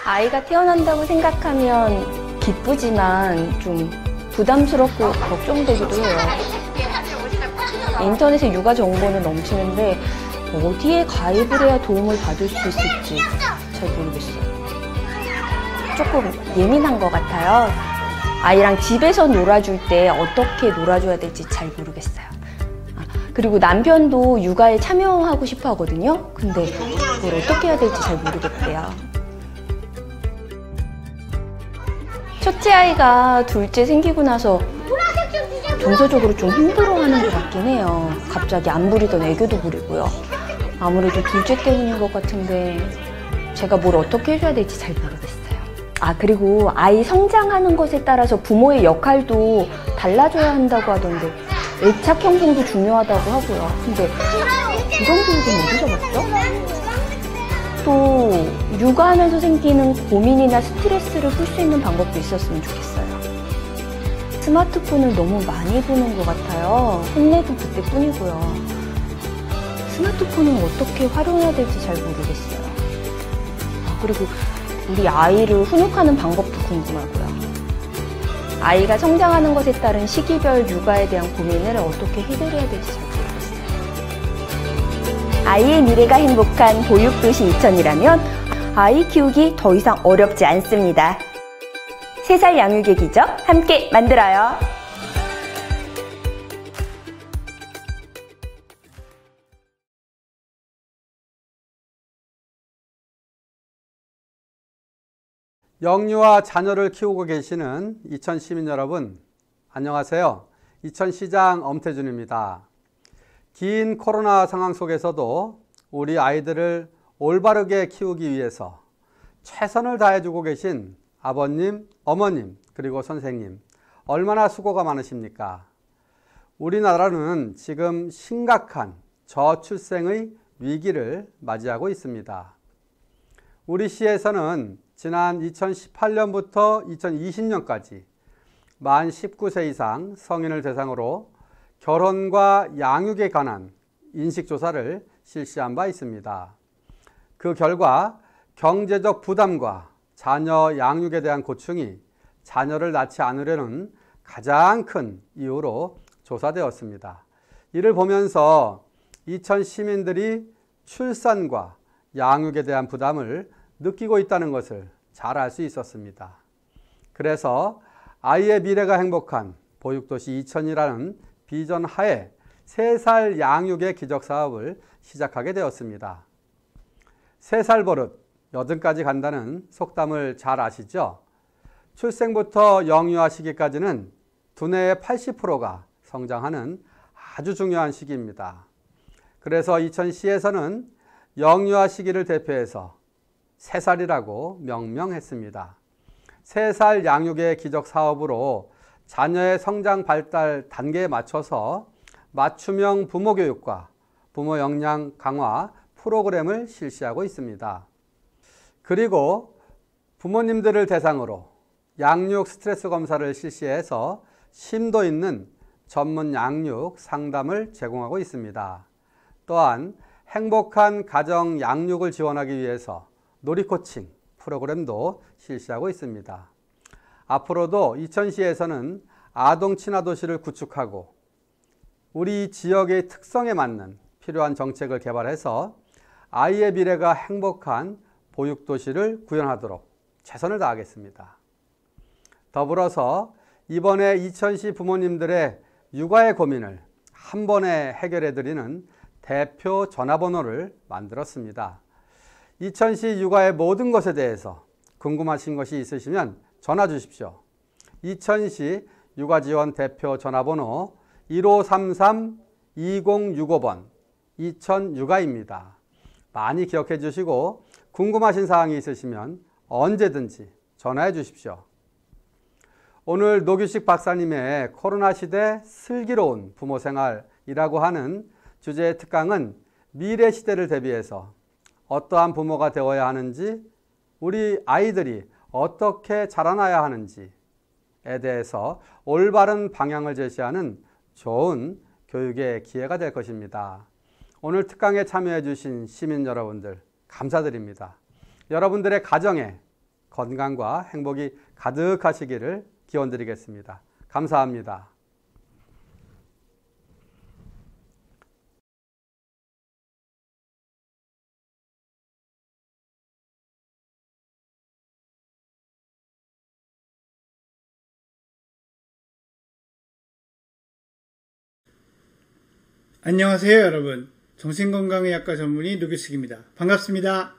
아이가 태어난다고 생각하면 기쁘지만 좀 부담스럽고 걱정되기도 해요. 인터넷에 육아 정보는 넘치는데 어디에 가입을 해야 도움을 받을 수 있을지 잘 모르겠어요. 조금 예민한 것 같아요. 아이랑 집에서 놀아줄 때 어떻게 놀아줘야 될지 잘 모르겠어요. 그리고 남편도 육아에 참여하고 싶어 하거든요. 근데 그걸 어떻게 해야 될지 잘 모르겠대요. 첫째 아이가 둘째 생기고 나서 정서적으로 좀 힘들어하는 것 같긴 해요. 갑자기 안 부리던 애교도 부리고요. 아무래도 둘째 때문인 것 같은데 제가 뭘 어떻게 해줘야 될지 잘 모르겠어요. 그리고 아이 성장하는 것에 따라서 부모의 역할도 달라져야 한다고 하던데 애착 형성도 중요하다고 하고요. 근데 이런 교육은 어디서 봤죠? 또 육아하면서 생기는 고민이나 스트레스를 풀 수 있는 방법도 있었으면 좋겠어요. 스마트폰을 너무 많이 보는 것 같아요. 혼내도 그때뿐이고요. 스마트폰은 어떻게 활용해야 될지 잘 모르겠어요. 그리고 우리 아이를 훈육하는 방법도 궁금하고요. 아이가 성장하는 것에 따른 시기별 육아에 대한 고민을 어떻게 해결해야 될지 잘 모르겠어요. 아이의 미래가 행복한 보육도시 이천이라면 아이 키우기 더 이상 어렵지 않습니다. 3살 양육의 기적 함께 만들어요. 영유아 자녀를 키우고 계시는 이천 시민 여러분, 안녕하세요. 이천시장 엄태준입니다. 긴 코로나 상황 속에서도 우리 아이들을 올바르게 키우기 위해서 최선을 다해주고 계신 아버님, 어머님, 그리고 선생님, 얼마나 수고가 많으십니까? 우리나라는 지금 심각한 저출생의 위기를 맞이하고 있습니다. 우리 시에서는 지난 2018년부터 2020년까지 만 19세 이상 성인을 대상으로 결혼과 양육에 관한 인식조사를 실시한 바 있습니다. 그 결과 경제적 부담과 자녀 양육에 대한 고충이 자녀를 낳지 않으려는 가장 큰 이유로 조사되었습니다. 이를 보면서 이천 시민들이 출산과 양육에 대한 부담을 느끼고 있다는 것을 잘 알 수 있었습니다. 그래서 아이의 미래가 행복한 보육도시 이천이라는 비전 하에 3살 양육의 기적 사업을 시작하게 되었습니다. 3살 버릇, 80까지 간다는 속담을 잘 아시죠? 출생부터 영유아 시기까지는 두뇌의 80%가 성장하는 아주 중요한 시기입니다. 그래서 이천시에서는 영유아 시기를 대표해서 3살이라고 명명했습니다. 3살 양육의 기적 사업으로 자녀의 성장 발달 단계에 맞춰서 맞춤형 부모 교육과 부모 역량 강화 프로그램을 실시하고 있습니다. 그리고 부모님들을 대상으로 양육 스트레스 검사를 실시해서 심도 있는 전문 양육 상담을 제공하고 있습니다. 또한 행복한 가정 양육을 지원하기 위해서 놀이코칭 프로그램도 실시하고 있습니다. 앞으로도 이천시에서는 아동 친화 도시를 구축하고 우리 지역의 특성에 맞는 필요한 정책을 개발해서 아이의 미래가 행복한 보육도시를 구현하도록 최선을 다하겠습니다. 더불어서 이번에 이천시 부모님들의 육아의 고민을 한 번에 해결해드리는 대표 전화번호를 만들었습니다. 이천시 육아의 모든 것에 대해서 궁금하신 것이 있으시면 전화 주십시오. 이천시 육아지원 대표 전화번호 1533-2065번 이천육아입니다. 많이 기억해 주시고 궁금하신 사항이 있으시면 언제든지 전화해 주십시오. 오늘 노규식 박사님의 코로나 시대 슬기로운 부모 생활이라고 하는 주제의 특강은 미래 시대를 대비해서 어떠한 부모가 되어야 하는지, 우리 아이들이 어떻게 자라나야 하는지에 대해서 올바른 방향을 제시하는 좋은 교육의 기회가 될 것입니다. 오늘 특강에 참여해 주신 시민 여러분들 감사드립니다. 여러분들의 가정에 건강과 행복이 가득하시기를 기원드리겠습니다. 감사합니다. 안녕하세요 여러분, 정신건강의학과 전문의 노규식입니다. 반갑습니다.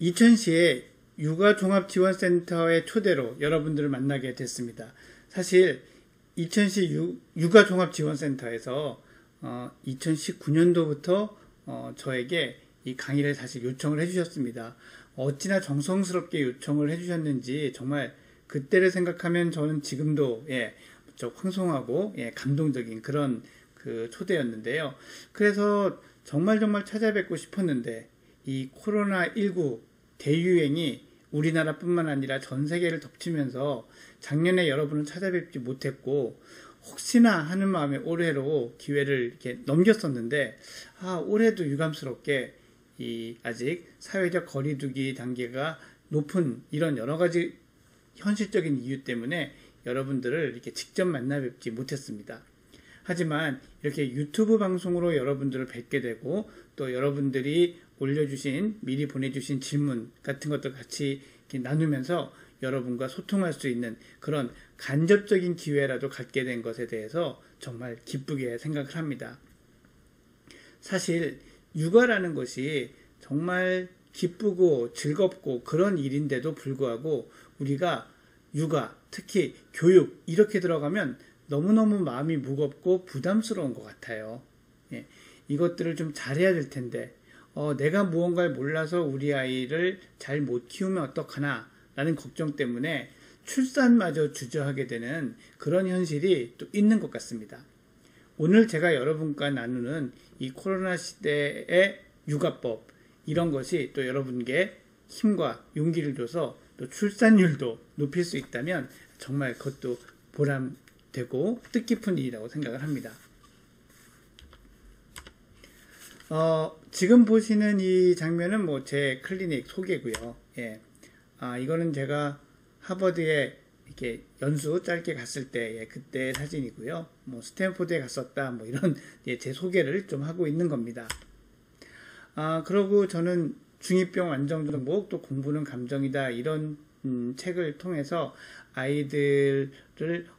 2000시에 육아종합지원센터의 초대로 여러분들을 만나게 됐습니다. 사실 2000시 육아종합지원센터에서 2019년도부터 저에게 이 강의를 사실 요청을 해주셨습니다. 어찌나 정성스럽게 요청을 해주셨는지 정말 그때를 생각하면 저는 지금도 황송하고 감동적인 그런 그 초대였는데요. 그래서 정말 찾아뵙고 싶었는데 이 코로나19 대유행이 우리나라뿐만 아니라 전 세계를 덮치면서 작년에 여러분을 찾아뵙지 못했고 혹시나 하는 마음에 올해로 기회를 이렇게 넘겼었는데 올해도 유감스럽게 이 아직 사회적 거리두기 단계가 높은 이런 여러 가지 현실적인 이유 때문에 여러분들을 이렇게 직접 만나 뵙지 못했습니다. 하지만 이렇게 유튜브 방송으로 여러분들을 뵙게 되고 또 여러분들이 올려주신 미리 보내주신 질문 같은 것들 같이 이렇게 나누면서 여러분과 소통할 수 있는 그런 간접적인 기회라도 갖게 된 것에 대해서 정말 기쁘게 생각을 합니다. 사실 육아라는 것이 정말 기쁘고 즐겁고 그런 일인데도 불구하고 우리가 육아, 특히 교육 이렇게 들어가면 너무너무 마음이 무겁고 부담스러운 것 같아요. 이것들을 좀 잘해야 될 텐데 내가 무언가를 몰라서 우리 아이를 잘 못 키우면 어떡하나 라는 걱정 때문에 출산마저 주저하게 되는 그런 현실이 또 있는 것 같습니다. 오늘 제가 여러분과 나누는 이 코로나 시대의 육아법 이런 것이 또 여러분께 힘과 용기를 줘서 또 출산율도 높일 수 있다면 정말 그것도 보람되고 뜻깊은 일이라고 생각을 합니다. 지금 보시는 이 장면은 제 클리닉 소개고요. 이거는 제가 하버드에 이렇게 연수 짧게 갔을 때 그때 사진이고요. 스탠포드에 갔었다 이런 제 소개를 좀 하고 있는 겁니다. 그러고 저는 중2병 안정정복 또 공부는 감정이다 이런 책을 통해서 아이들을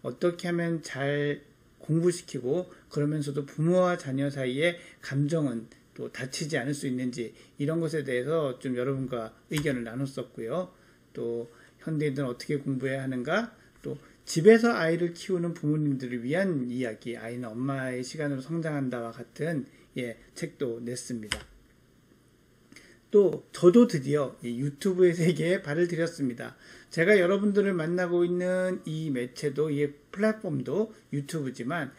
어떻게 하면 잘 공부시키고 그러면서도 부모와 자녀 사이에 감정은 또 다치지 않을 수 있는지 이런 것에 대해서 좀 여러분과 의견을 나눴었고요. 또 현대인들은 어떻게 공부해야 하는가, 또 집에서 아이를 키우는 부모님들을 위한 이야기, 아이는 엄마의 시간으로 성장한다와 같은 책도 냈습니다. 또 저도 드디어 이 유튜브의 세계에 발을 들였습니다. 제가 여러분들을 만나고 있는 이 매체도 이 플랫폼도 유튜브지만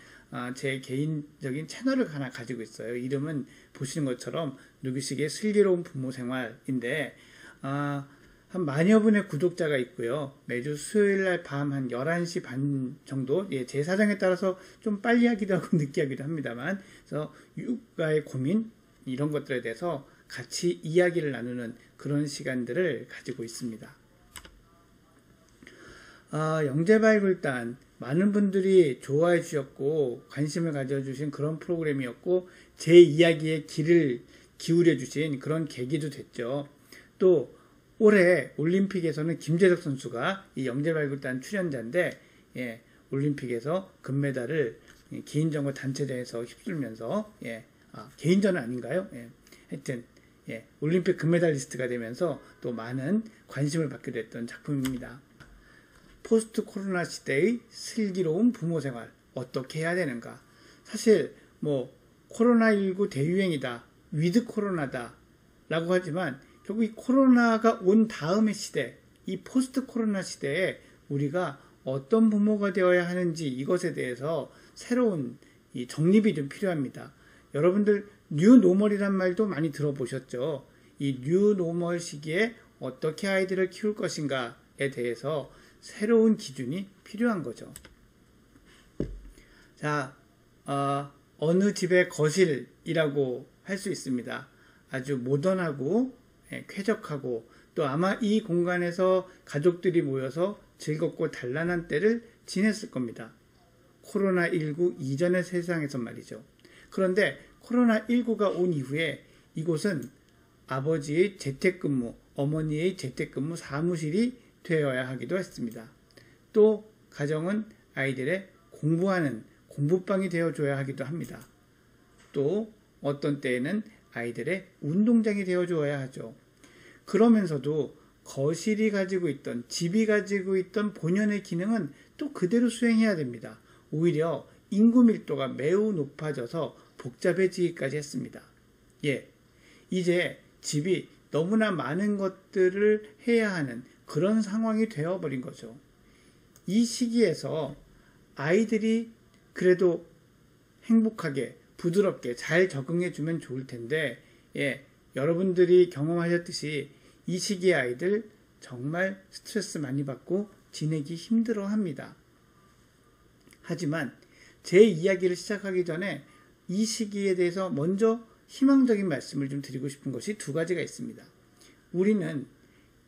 제 개인적인 채널을 하나 가지고 있어요. 이름은 보시는 것처럼 누구식의 슬기로운 부모 생활인데 한 10,000여 분의 구독자가 있고요. 매주 수요일날 밤 한 11시 반 정도 제 사정에 따라서 좀 빨리 하기도 하고 늦게 하기도 합니다만 그래서 육아의 고민 이런 것들에 대해서 같이 이야기를 나누는 그런 시간들을 가지고 있습니다. 영재발굴단 많은 분들이 좋아해 주셨고 관심을 가져주신 그런 프로그램이었고 제 이야기에 귀를 기울여 주신 그런 계기도 됐죠. 또 올해 올림픽에서는 김재덕 선수가 이 영재발굴단 출연자인데 올림픽에서 금메달을 개인전과 단체대회에서 휩쓸면서 개인전은 아닌가요? 하여튼 올림픽 금메달리스트가 되면서 또 많은 관심을 받게 됐던 작품입니다. 포스트 코로나 시대의 슬기로운 부모 생활 어떻게 해야 되는가? 사실 코로나19 대유행이다, 위드 코로나다 라고 하지만 결국 이 코로나가 온 다음의 시대, 이 포스트 코로나 시대에 우리가 어떤 부모가 되어야 하는지 이것에 대해서 새로운 이 정립이 좀 필요합니다. 여러분들 뉴노멀이란 말도 많이 들어보셨죠? 이 뉴노멀 시기에 어떻게 아이들을 키울 것인가에 대해서 새로운 기준이 필요한 거죠. 자, 어느 집의 거실이라고 할 수 있습니다. 아주 모던하고 쾌적하고 또 아마 이 공간에서 가족들이 모여서 즐겁고 단란한 때를 지냈을 겁니다. 코로나19 이전의 세상에서 말이죠. 그런데 코로나19가 온 이후에 이곳은 아버지의 재택근무, 어머니의 재택근무 사무실이 되어야 하기도 했습니다. 또 가정은 아이들의 공부하는 공부방이 되어줘야 하기도 합니다. 또 어떤 때에는 아이들의 운동장이 되어줘야 하죠. 그러면서도 거실이 가지고 있던, 집이 가지고 있던 본연의 기능은 또 그대로 수행해야 됩니다. 오히려 인구 밀도가 매우 높아져서 복잡해지기까지 했습니다. 이제 집이 너무나 많은 것들을 해야 하는 그런 상황이 되어버린 거죠. 이 시기에서 아이들이 그래도 행복하게 부드럽게 잘 적응해주면 좋을 텐데 여러분들이 경험하셨듯이 이 시기의 아이들 정말 스트레스 많이 받고 지내기 힘들어 합니다. 하지만 제 이야기를 시작하기 전에 이 시기에 대해서 먼저 희망적인 말씀을 좀 드리고 싶은 것이 두 가지가 있습니다. 우리는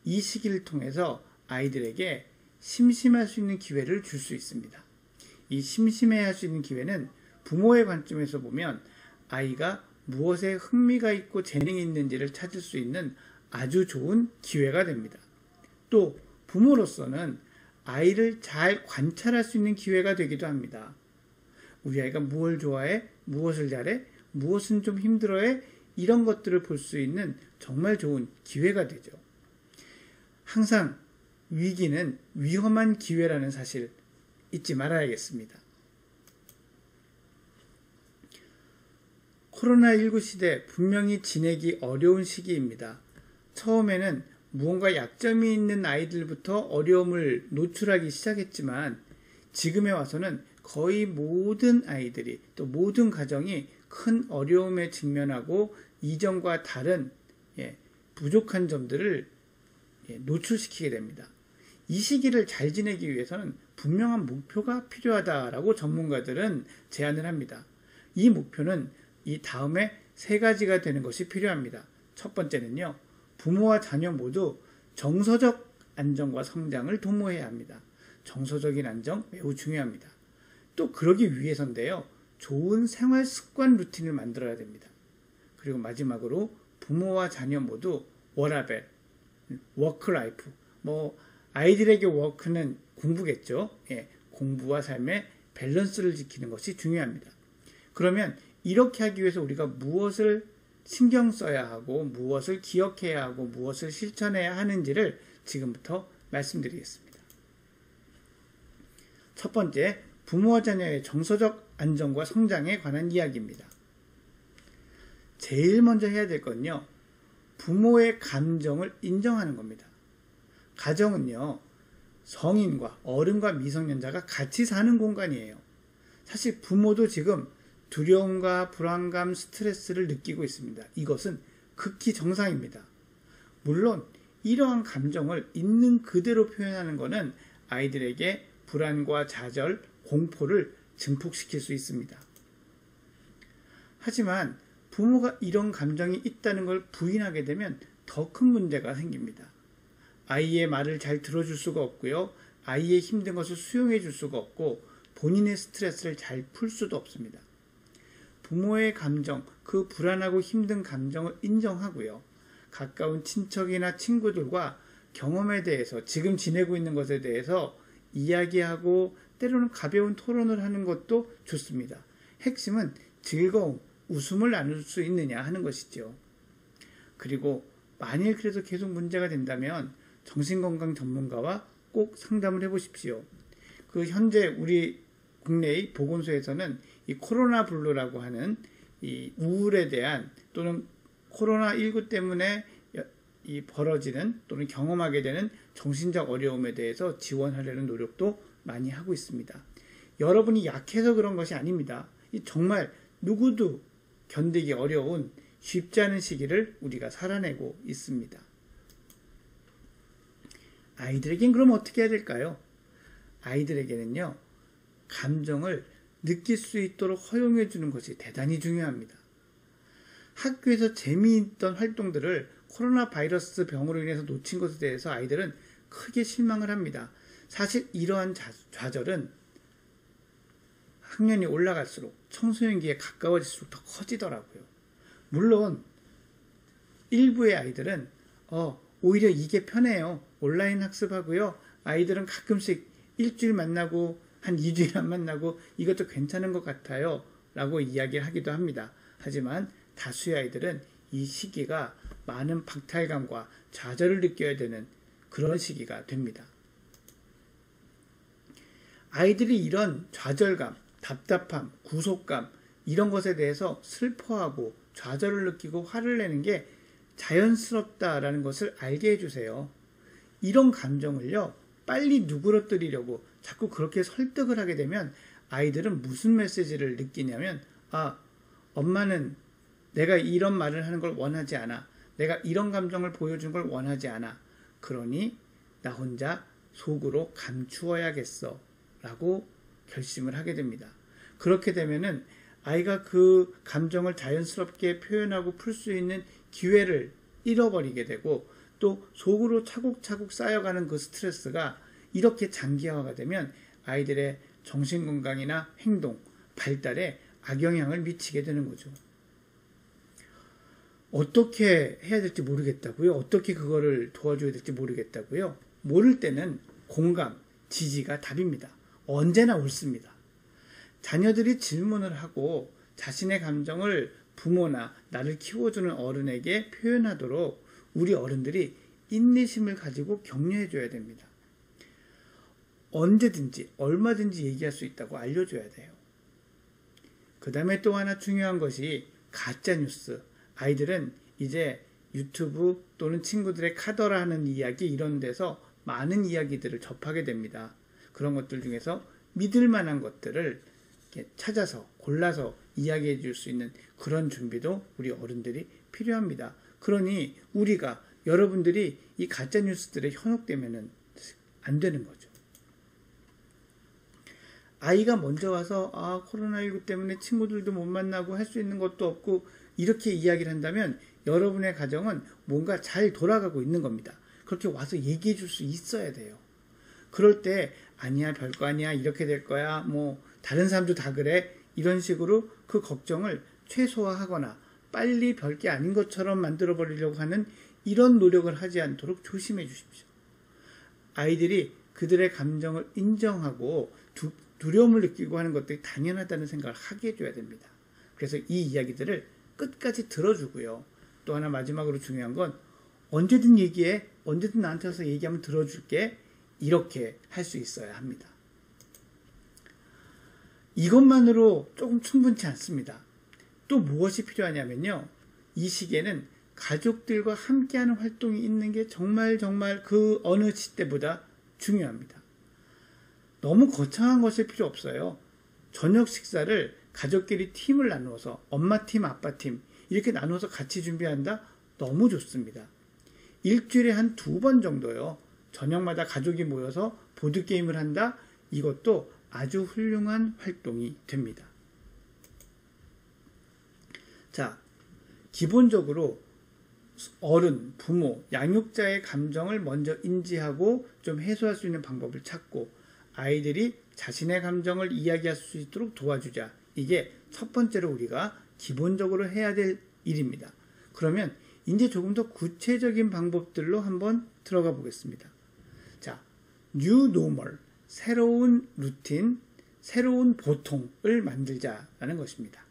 이 시기를 통해서 아이들에게 심심할 수 있는 기회를 줄 수 있습니다. 이 심심해할 수 있는 기회는 부모의 관점에서 보면 아이가 무엇에 흥미가 있고 재능이 있는지를 찾을 수 있는 아주 좋은 기회가 됩니다. 또 부모로서는 아이를 잘 관찰할 수 있는 기회가 되기도 합니다. 우리 아이가 무엇을 좋아해? 무엇을 잘해? 무엇은 좀 힘들어해? 이런 것들을 볼 수 있는 정말 좋은 기회가 되죠. 항상 위기는 위험한 기회라는 사실 잊지 말아야겠습니다. 코로나19 시대 분명히 지내기 어려운 시기입니다. 처음에는 무언가 약점이 있는 아이들부터 어려움을 노출하기 시작했지만 지금에 와서는 거의 모든 아이들이 또 모든 가정이 큰 어려움에 직면하고 이전과 다른 부족한 점들을 노출시키게 됩니다. 이 시기를 잘 지내기 위해서는 분명한 목표가 필요하다라고 전문가들은 제안을 합니다. 이 목표는 이 다음에 세 가지가 되는 것이 필요합니다. 첫 번째는요, 부모와 자녀 모두 정서적 안정과 성장을 도모해야 합니다. 정서적인 안정 매우 중요합니다. 또 그러기 위해서인데요, 좋은 생활 습관 루틴을 만들어야 됩니다. 그리고 마지막으로 부모와 자녀 모두 워라밸, 워크라이프, 아이들에게 워크는 공부겠죠. 공부와 삶의 밸런스를 지키는 것이 중요합니다. 그러면 이렇게 하기 위해서 우리가 무엇을 신경 써야 하고 무엇을 기억해야 하고 무엇을 실천해야 하는지를 지금부터 말씀드리겠습니다. 첫 번째, 부모와 자녀의 정서적 안정과 성장에 관한 이야기입니다. 제일 먼저 해야 될 건요, 부모의 감정을 인정하는 겁니다. 가정은요, 성인과 어른과 미성년자가 같이 사는 공간이에요. 사실 부모도 지금 두려움과 불안감, 스트레스를 느끼고 있습니다. 이것은 극히 정상입니다. 물론 이러한 감정을 있는 그대로 표현하는 것은 아이들에게 불안과 좌절, 공포를 증폭시킬 수 있습니다. 하지만 부모가 이런 감정이 있다는 걸 부인하게 되면 더 큰 문제가 생깁니다. 아이의 말을 잘 들어줄 수가 없고요. 아이의 힘든 것을 수용해 줄 수가 없고 본인의 스트레스를 잘 풀 수도 없습니다. 부모의 감정, 그 불안하고 힘든 감정을 인정하고요. 가까운 친척이나 친구들과 경험에 대해서, 지금 지내고 있는 것에 대해서 이야기하고 때로는 가벼운 토론을 하는 것도 좋습니다. 핵심은 즐거움, 웃음을 나눌 수 있느냐 하는 것이죠. 그리고 만일 그래도 계속 문제가 된다면 정신건강 전문가와 꼭 상담을 해보십시오. 현재 우리 국내의 보건소에서는 이 코로나 블루라고 하는 이 우울에 대한 또는 코로나19 때문에 벌어지는 또는 경험하게 되는 정신적 어려움에 대해서 지원하려는 노력도 많이 하고 있습니다. 여러분이 약해서 그런 것이 아닙니다. 정말 누구도 견디기 어려운 쉽지 않은 시기를 우리가 살아내고 있습니다. 아이들에겐 그럼 어떻게 해야 될까요? 아이들에게는요, 감정을 느낄 수 있도록 허용해 주는 것이 대단히 중요합니다. 학교에서 재미있던 활동들을 코로나 바이러스 병으로 인해서 놓친 것에 대해서 아이들은 크게 실망을 합니다. 사실 이러한 좌절은 학년이 올라갈수록 청소년기에 가까워질수록 더 커지더라고요. 물론 일부의 아이들은 오히려 이게 편해요. 온라인 학습하고요. 아이들은 가끔씩 일주일 만나고 한 2주일 안 만나고 이것도 괜찮은 것 같아요. 라고 이야기를 하기도 합니다. 하지만 다수의 아이들은 이 시기가 많은 박탈감과 좌절을 느껴야 되는 그런 시기가 됩니다. 아이들이 이런 좌절감, 답답함, 구속감 이런 것에 대해서 슬퍼하고 좌절을 느끼고 화를 내는 게 자연스럽다라는 것을 알게 해주세요. 이런 감정을요, 빨리 누그러뜨리려고 자꾸 그렇게 설득을 하게 되면 아이들은 무슨 메시지를 느끼냐면, 엄마는 내가 이런 말을 하는 걸 원하지 않아. 내가 이런 감정을 보여준 걸 원하지 않아. 그러니 나 혼자 속으로 감추어야겠어. 라고 결심을 하게 됩니다. 그렇게 되면은 아이가 그 감정을 자연스럽게 표현하고 풀 수 있는 기회를 잃어버리게 되고 또 속으로 차곡차곡 쌓여가는 그 스트레스가 이렇게 장기화가 되면 아이들의 정신건강이나 행동, 발달에 악영향을 미치게 되는 거죠. 어떻게 해야 될지 모르겠다고요? 어떻게 그거를 도와줘야 될지 모르겠다고요? 모를 때는 공감, 지지가 답입니다. 언제나 옳습니다. 자녀들이 질문을 하고 자신의 감정을 부모나 나를 키워주는 어른에게 표현하도록 우리 어른들이 인내심을 가지고 격려해줘야 됩니다. 언제든지 얼마든지 얘기할 수 있다고 알려줘야 돼요. 그 다음에 또 하나 중요한 것이 가짜뉴스. 아이들은 이제 유튜브 또는 친구들의 카더라 하는 이야기 이런 데서 많은 이야기들을 접하게 됩니다. 그런 것들 중에서 믿을 만한 것들을 이렇게 찾아서 골라서 이야기해 줄 수 있는 그런 준비도 우리 어른들이 필요합니다. 그러니 우리가 여러분들이 이 가짜 뉴스들에 현혹되면은 안 되는 거죠. 아이가 먼저 와서 코로나19 때문에 친구들도 못 만나고 할 수 있는 것도 없고 이렇게 이야기를 한다면 여러분의 가정은 뭔가 잘 돌아가고 있는 겁니다. 그렇게 와서 얘기해 줄 수 있어야 돼요. 그럴 때 아니야 별거 아니야 이렇게 될 거야 뭐 다른 사람도 다 그래 이런 식으로 그 걱정을 최소화하거나 빨리 별게 아닌 것처럼 만들어 버리려고 하는 이런 노력을 하지 않도록 조심해 주십시오. 아이들이 그들의 감정을 인정하고 두려움을 느끼고 하는 것들이 당연하다는 생각을 하게 해줘야 됩니다. 그래서 이 이야기들을 끝까지 들어주고요. 또 하나 마지막으로 중요한 건 언제든 얘기해. 언제든 나한테 와서 얘기하면 들어줄게. 이렇게 할 수 있어야 합니다. 이것만으로 조금 충분치 않습니다. 또 무엇이 필요하냐면요. 이 시기에는 가족들과 함께하는 활동이 있는 게 정말 그 어느 시대보다 중요합니다. 너무 거창한 것일 필요 없어요. 저녁 식사를 가족끼리 팀을 나누어서 엄마 팀, 아빠 팀 이렇게 나누어서 같이 준비한다? 너무 좋습니다. 일주일에 한 2번 정도요. 저녁마다 가족이 모여서 보드게임을 한다? 이것도 아주 훌륭한 활동이 됩니다. 자, 기본적으로 어른, 부모, 양육자의 감정을 먼저 인지하고 좀 해소할 수 있는 방법을 찾고 아이들이 자신의 감정을 이야기할 수 있도록 도와주자. 이게 첫 번째로 우리가 기본적으로 해야 될 일입니다. 그러면 이제 조금 더 구체적인 방법들로 한번 들어가 보겠습니다. 자, New Normal, 새로운 루틴, 새로운 보통을 만들자라는 것입니다.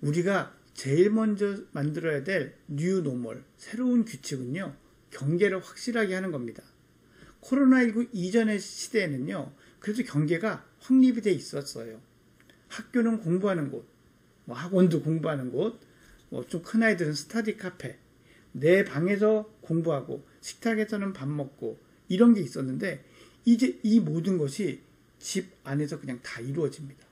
우리가 제일 먼저 만들어야 될 New Normal, 새로운 규칙은요, 경계를 확실하게 하는 겁니다. 코로나19 이전의 시대에는요, 그래도 경계가 확립이 돼 있었어요. 학교는 공부하는 곳, 학원도 공부하는 곳, 좀 큰 아이들은 스터디 카페, 내 방에서 공부하고 식탁에서는 밥 먹고 이런 게 있었는데 이제 이 모든 것이 집 안에서 그냥 다 이루어집니다.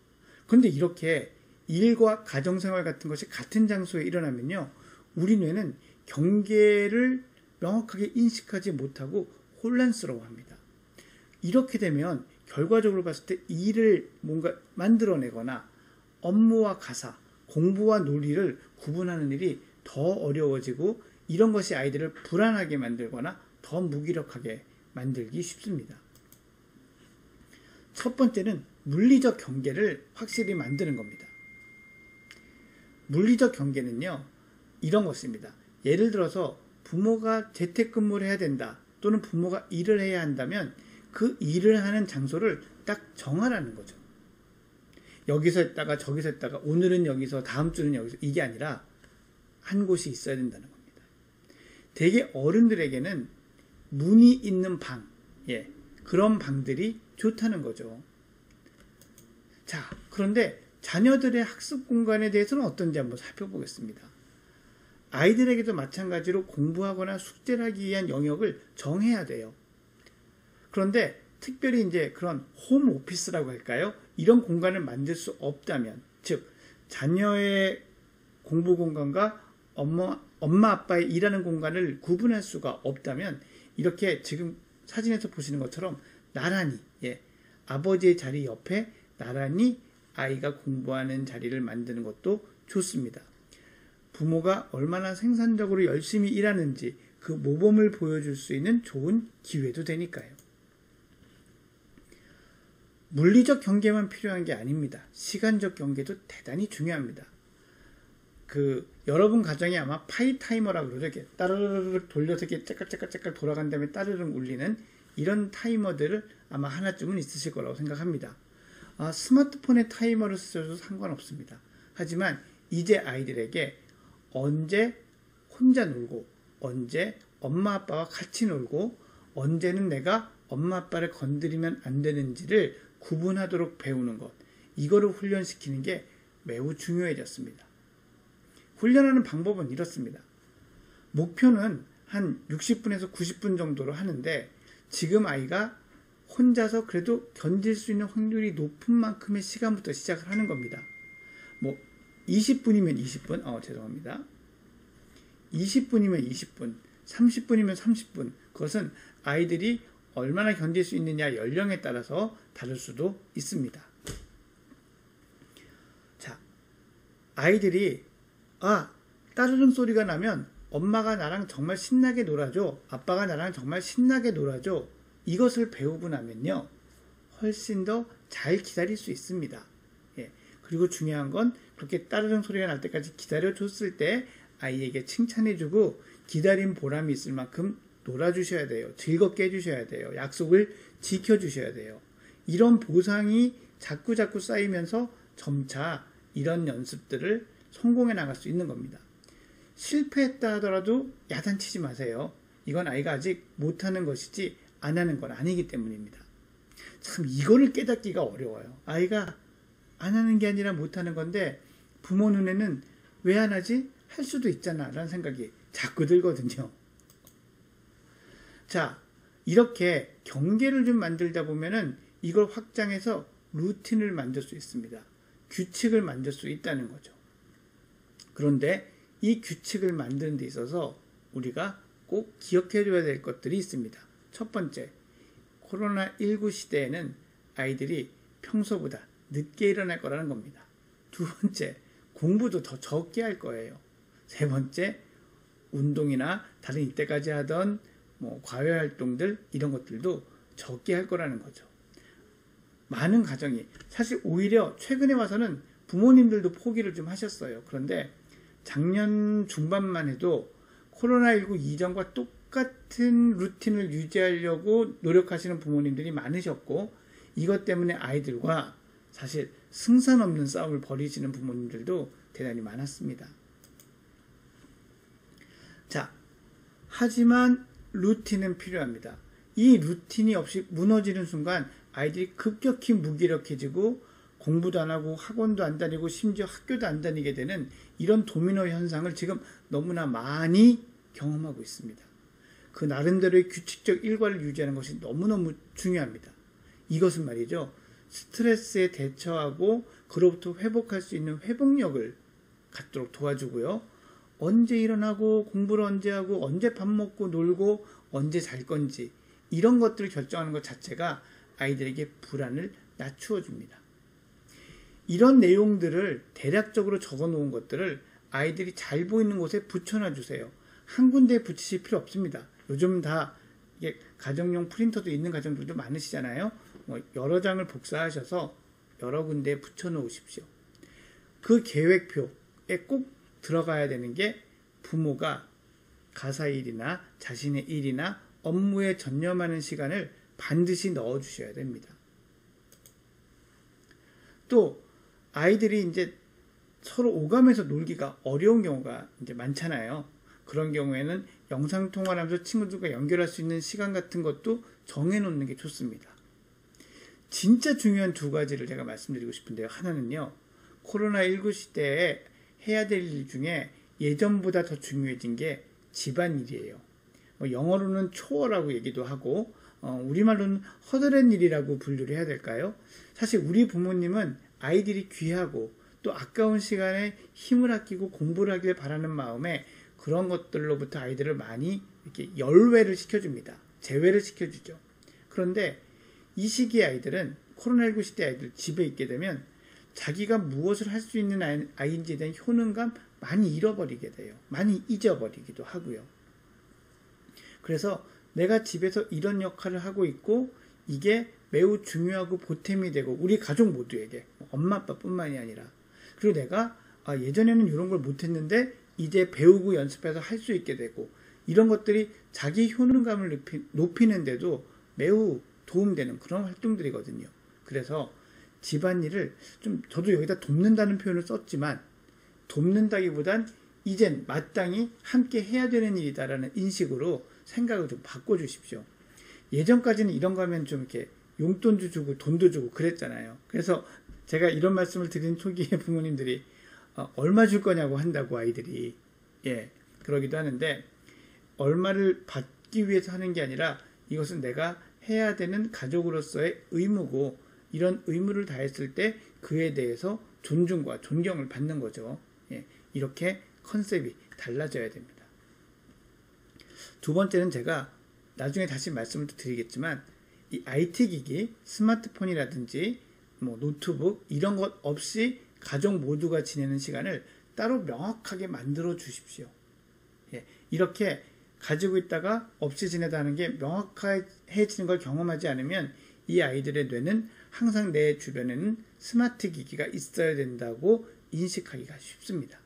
그런데 이렇게 일과 가정생활 같은 것이 같은 장소에 일어나면요, 우리 뇌는 경계를 명확하게 인식하지 못하고 혼란스러워합니다. 이렇게 되면 결과적으로 봤을 때 일을 뭔가 만들어내거나 업무와 가사, 공부와 놀이를 구분하는 일이 더 어려워지고 이런 것이 아이들을 불안하게 만들거나 더 무기력하게 만들기 쉽습니다. 첫 번째는 물리적 경계를 확실히 만드는 겁니다. 물리적 경계는요, 이런 것입니다. 예를 들어서 부모가 재택근무를 해야 된다, 또는 부모가 일을 해야 한다면 그 일을 하는 장소를 딱 정하라는 거죠. 여기서 했다가 저기서 했다가 오늘은 여기서 다음 주는 여기서, 이게 아니라 한 곳이 있어야 된다는 겁니다. 대개 어른들에게는 문이 있는 방, 그런 방들이 좋다는 거죠. 자, 그런데 자녀들의 학습 공간에 대해서는 어떤지 한번 살펴보겠습니다. 아이들에게도 마찬가지로 공부하거나 숙제를 하기 위한 영역을 정해야 돼요. 그런데 특별히 이제 그런 홈 오피스라고 할까요? 이런 공간을 만들 수 없다면, 즉 자녀의 공부 공간과 엄마 아빠의 일하는 공간을 구분할 수가 없다면, 이렇게 지금 사진에서 보시는 것처럼 나란히, 아버지의 자리 옆에 나란히 아이가 공부하는 자리를 만드는 것도 좋습니다. 부모가 얼마나 생산적으로 열심히 일하는지 그 모범을 보여줄 수 있는 좋은 기회도 되니까요. 물리적 경계만 필요한 게 아닙니다. 시간적 경계도 대단히 중요합니다. 여러분 가정에 아마 파이 타이머라고 그러죠. 이렇게 따르르르 돌려서 이렇게 째깍째깍 돌아간 다음에 따르릉 울리는 이런 타이머들을 아마 하나쯤은 있으실 거라고 생각합니다. 스마트폰의 타이머를 쓰셔도 상관없습니다. 하지만 이제 아이들에게 언제 혼자 놀고, 언제 엄마 아빠와 같이 놀고, 언제는 내가 엄마 아빠를 건드리면 안 되는지를 구분하도록 배우는 것, 이거를 훈련시키는 게 매우 중요해졌습니다. 훈련하는 방법은 이렇습니다. 목표는 한 60분에서 90분 정도로 하는데, 지금 아이가 혼자서 그래도 견딜 수 있는 확률이 높은 만큼의 시간부터 시작을 하는 겁니다. 20분이면 20분, 죄송합니다. 20분이면 20분, 30분이면 30분, 그것은 아이들이 얼마나 견딜 수 있느냐 연령에 따라서 다를 수도 있습니다. 자, 아이들이 따르릉 소리가 나면 엄마가 나랑 정말 신나게 놀아줘, 아빠가 나랑 정말 신나게 놀아줘, 이것을 배우고 나면요 훨씬 더 잘 기다릴 수 있습니다. 그리고 중요한 건 그렇게 따르릉 소리가 날 때까지 기다려줬을 때 아이에게 칭찬해주고 기다린 보람이 있을 만큼 놀아주셔야 돼요. 즐겁게 해주셔야 돼요. 약속을 지켜주셔야 돼요. 이런 보상이 자꾸 쌓이면서 점차 이런 연습들을 성공해 나갈 수 있는 겁니다. 실패했다 하더라도 야단치지 마세요. 이건 아이가 아직 못하는 것이지 안 하는 건 아니기 때문입니다. 참 이거를 깨닫기가 어려워요. 아이가 안 하는 게 아니라 못하는 건데 부모 눈에는 왜 안 하지? 할 수도 있잖아 라는 생각이 자꾸 들거든요. 자, 이렇게 경계를 좀 만들다 보면은 이걸 확장해서 루틴을 만들 수 있습니다. 규칙을 만들 수 있다는 거죠. 그런데 이 규칙을 만드는 데 있어서 우리가 꼭 기억해 줘야 될 것들이 있습니다. 첫 번째, 코로나19 시대에는 아이들이 평소보다 늦게 일어날 거라는 겁니다. 두 번째, 공부도 더 적게 할 거예요. 세 번째, 운동이나 다른 이때까지 하던 과외 활동들 이런 것들도 적게 할 거라는 거죠. 많은 가정이 사실 오히려 최근에 와서는 부모님들도 포기를 좀 하셨어요. 그런데 작년 중반만 해도 코로나19 이전과 똑같은 루틴을 유지하려고 노력하시는 부모님들이 많으셨고, 이것 때문에 아이들과 사실 승산 없는 싸움을 벌이시는 부모님들도 대단히 많았습니다. 자, 하지만 루틴은 필요합니다. 이 루틴이 없이 무너지는 순간 아이들이 급격히 무기력해지고 공부도 안 하고 학원도 안 다니고 심지어 학교도 안 다니게 되는 이런 도미노 현상을 지금 너무나 많이 경험하고 있습니다. 그 나름대로의 규칙적 일과를 유지하는 것이 너무너무 중요합니다. 이것은 말이죠, 스트레스에 대처하고 그로부터 회복할 수 있는 회복력을 갖도록 도와주고요. 언제 일어나고 공부를 언제 하고 언제 밥 먹고 놀고 언제 잘 건지 이런 것들을 결정하는 것 자체가 아이들에게 불안을 낮추어 줍니다. 이런 내용들을 대략적으로 적어 놓은 것들을 아이들이 잘 보이는 곳에 붙여놔 주세요. 한 군데에 붙이실 필요 없습니다. 요즘 다 이게 가정용 프린터도 있는 가정들도 많으시잖아요. 여러 장을 복사하셔서 여러 군데에 붙여 놓으십시오. 그 계획표에 꼭 들어가야 되는 게 부모가 가사일이나 자신의 일이나 업무에 전념하는 시간을 반드시 넣어 주셔야 됩니다. 또 아이들이 이제 서로 오가면서 놀기가 어려운 경우가 이제 많잖아요. 그런 경우에는 영상통화를 하면서 친구들과 연결할 수 있는 시간 같은 것도 정해놓는 게 좋습니다. 진짜 중요한 두 가지를 제가 말씀드리고 싶은데요. 하나는요, 코로나19 시대에 해야 될 일 중에 예전보다 더 중요해진 게 집안일이에요. 영어로는 초어라고 얘기도 하고 우리말로는 허드렛 일이라고 분류를 해야 될까요? 사실 우리 부모님은 아이들이 귀하고 또 아까운 시간에 힘을 아끼고 공부를 하길 바라는 마음에 그런 것들로부터 아이들을 많이 이렇게 열외를 시켜줍니다. 제외를 시켜주죠. 그런데 이 시기의 아이들은 코로나19 시대 아이들 집에 있게 되면 자기가 무엇을 할 수 있는 아이인지에 대한 효능감 많이 잃어버리게 돼요. 많이 잊어버리기도 하고요. 그래서 내가 집에서 이런 역할을 하고 있고 이게 매우 중요하고 보탬이 되고 우리 가족 모두에게 엄마 아빠뿐만이 아니라 그리고 내가 예전에는 이런 걸 못했는데 이제 배우고 연습해서 할 수 있게 되고 이런 것들이 자기 효능감을 높이는데도 매우 도움되는 그런 활동들이거든요. 그래서 집안일을 좀 저도 여기다 돕는다는 표현을 썼지만 돕는다기보단 이젠 마땅히 함께 해야 되는 일이다라는 인식으로 생각을 좀 바꿔주십시오. 예전까지는 이런 거 하면 좀 이렇게 용돈도 주고 돈도 주고 그랬잖아요. 그래서 제가 이런 말씀을 드린 초기에 부모님들이 얼마 줄 거냐고 한다고 아이들이 그러기도 하는데 얼마를 받기 위해서 하는 게 아니라 이것은 내가 해야 되는 가족으로서의 의무고 이런 의무를 다했을 때 그에 대해서 존중과 존경을 받는 거죠. 이렇게 컨셉이 달라져야 됩니다. 두 번째는 제가 나중에 다시 말씀을 드리겠지만 이 IT 기기, 스마트폰이라든지 노트북 이런 것 없이 가족 모두가 지내는 시간을 따로 명확하게 만들어 주십시오. 이렇게 가지고 있다가 없이 지내다 하는 게 명확해지는 걸 경험하지 않으면 이 아이들의 뇌는 항상 내 주변에는 스마트 기기가 있어야 된다고 인식하기가 쉽습니다.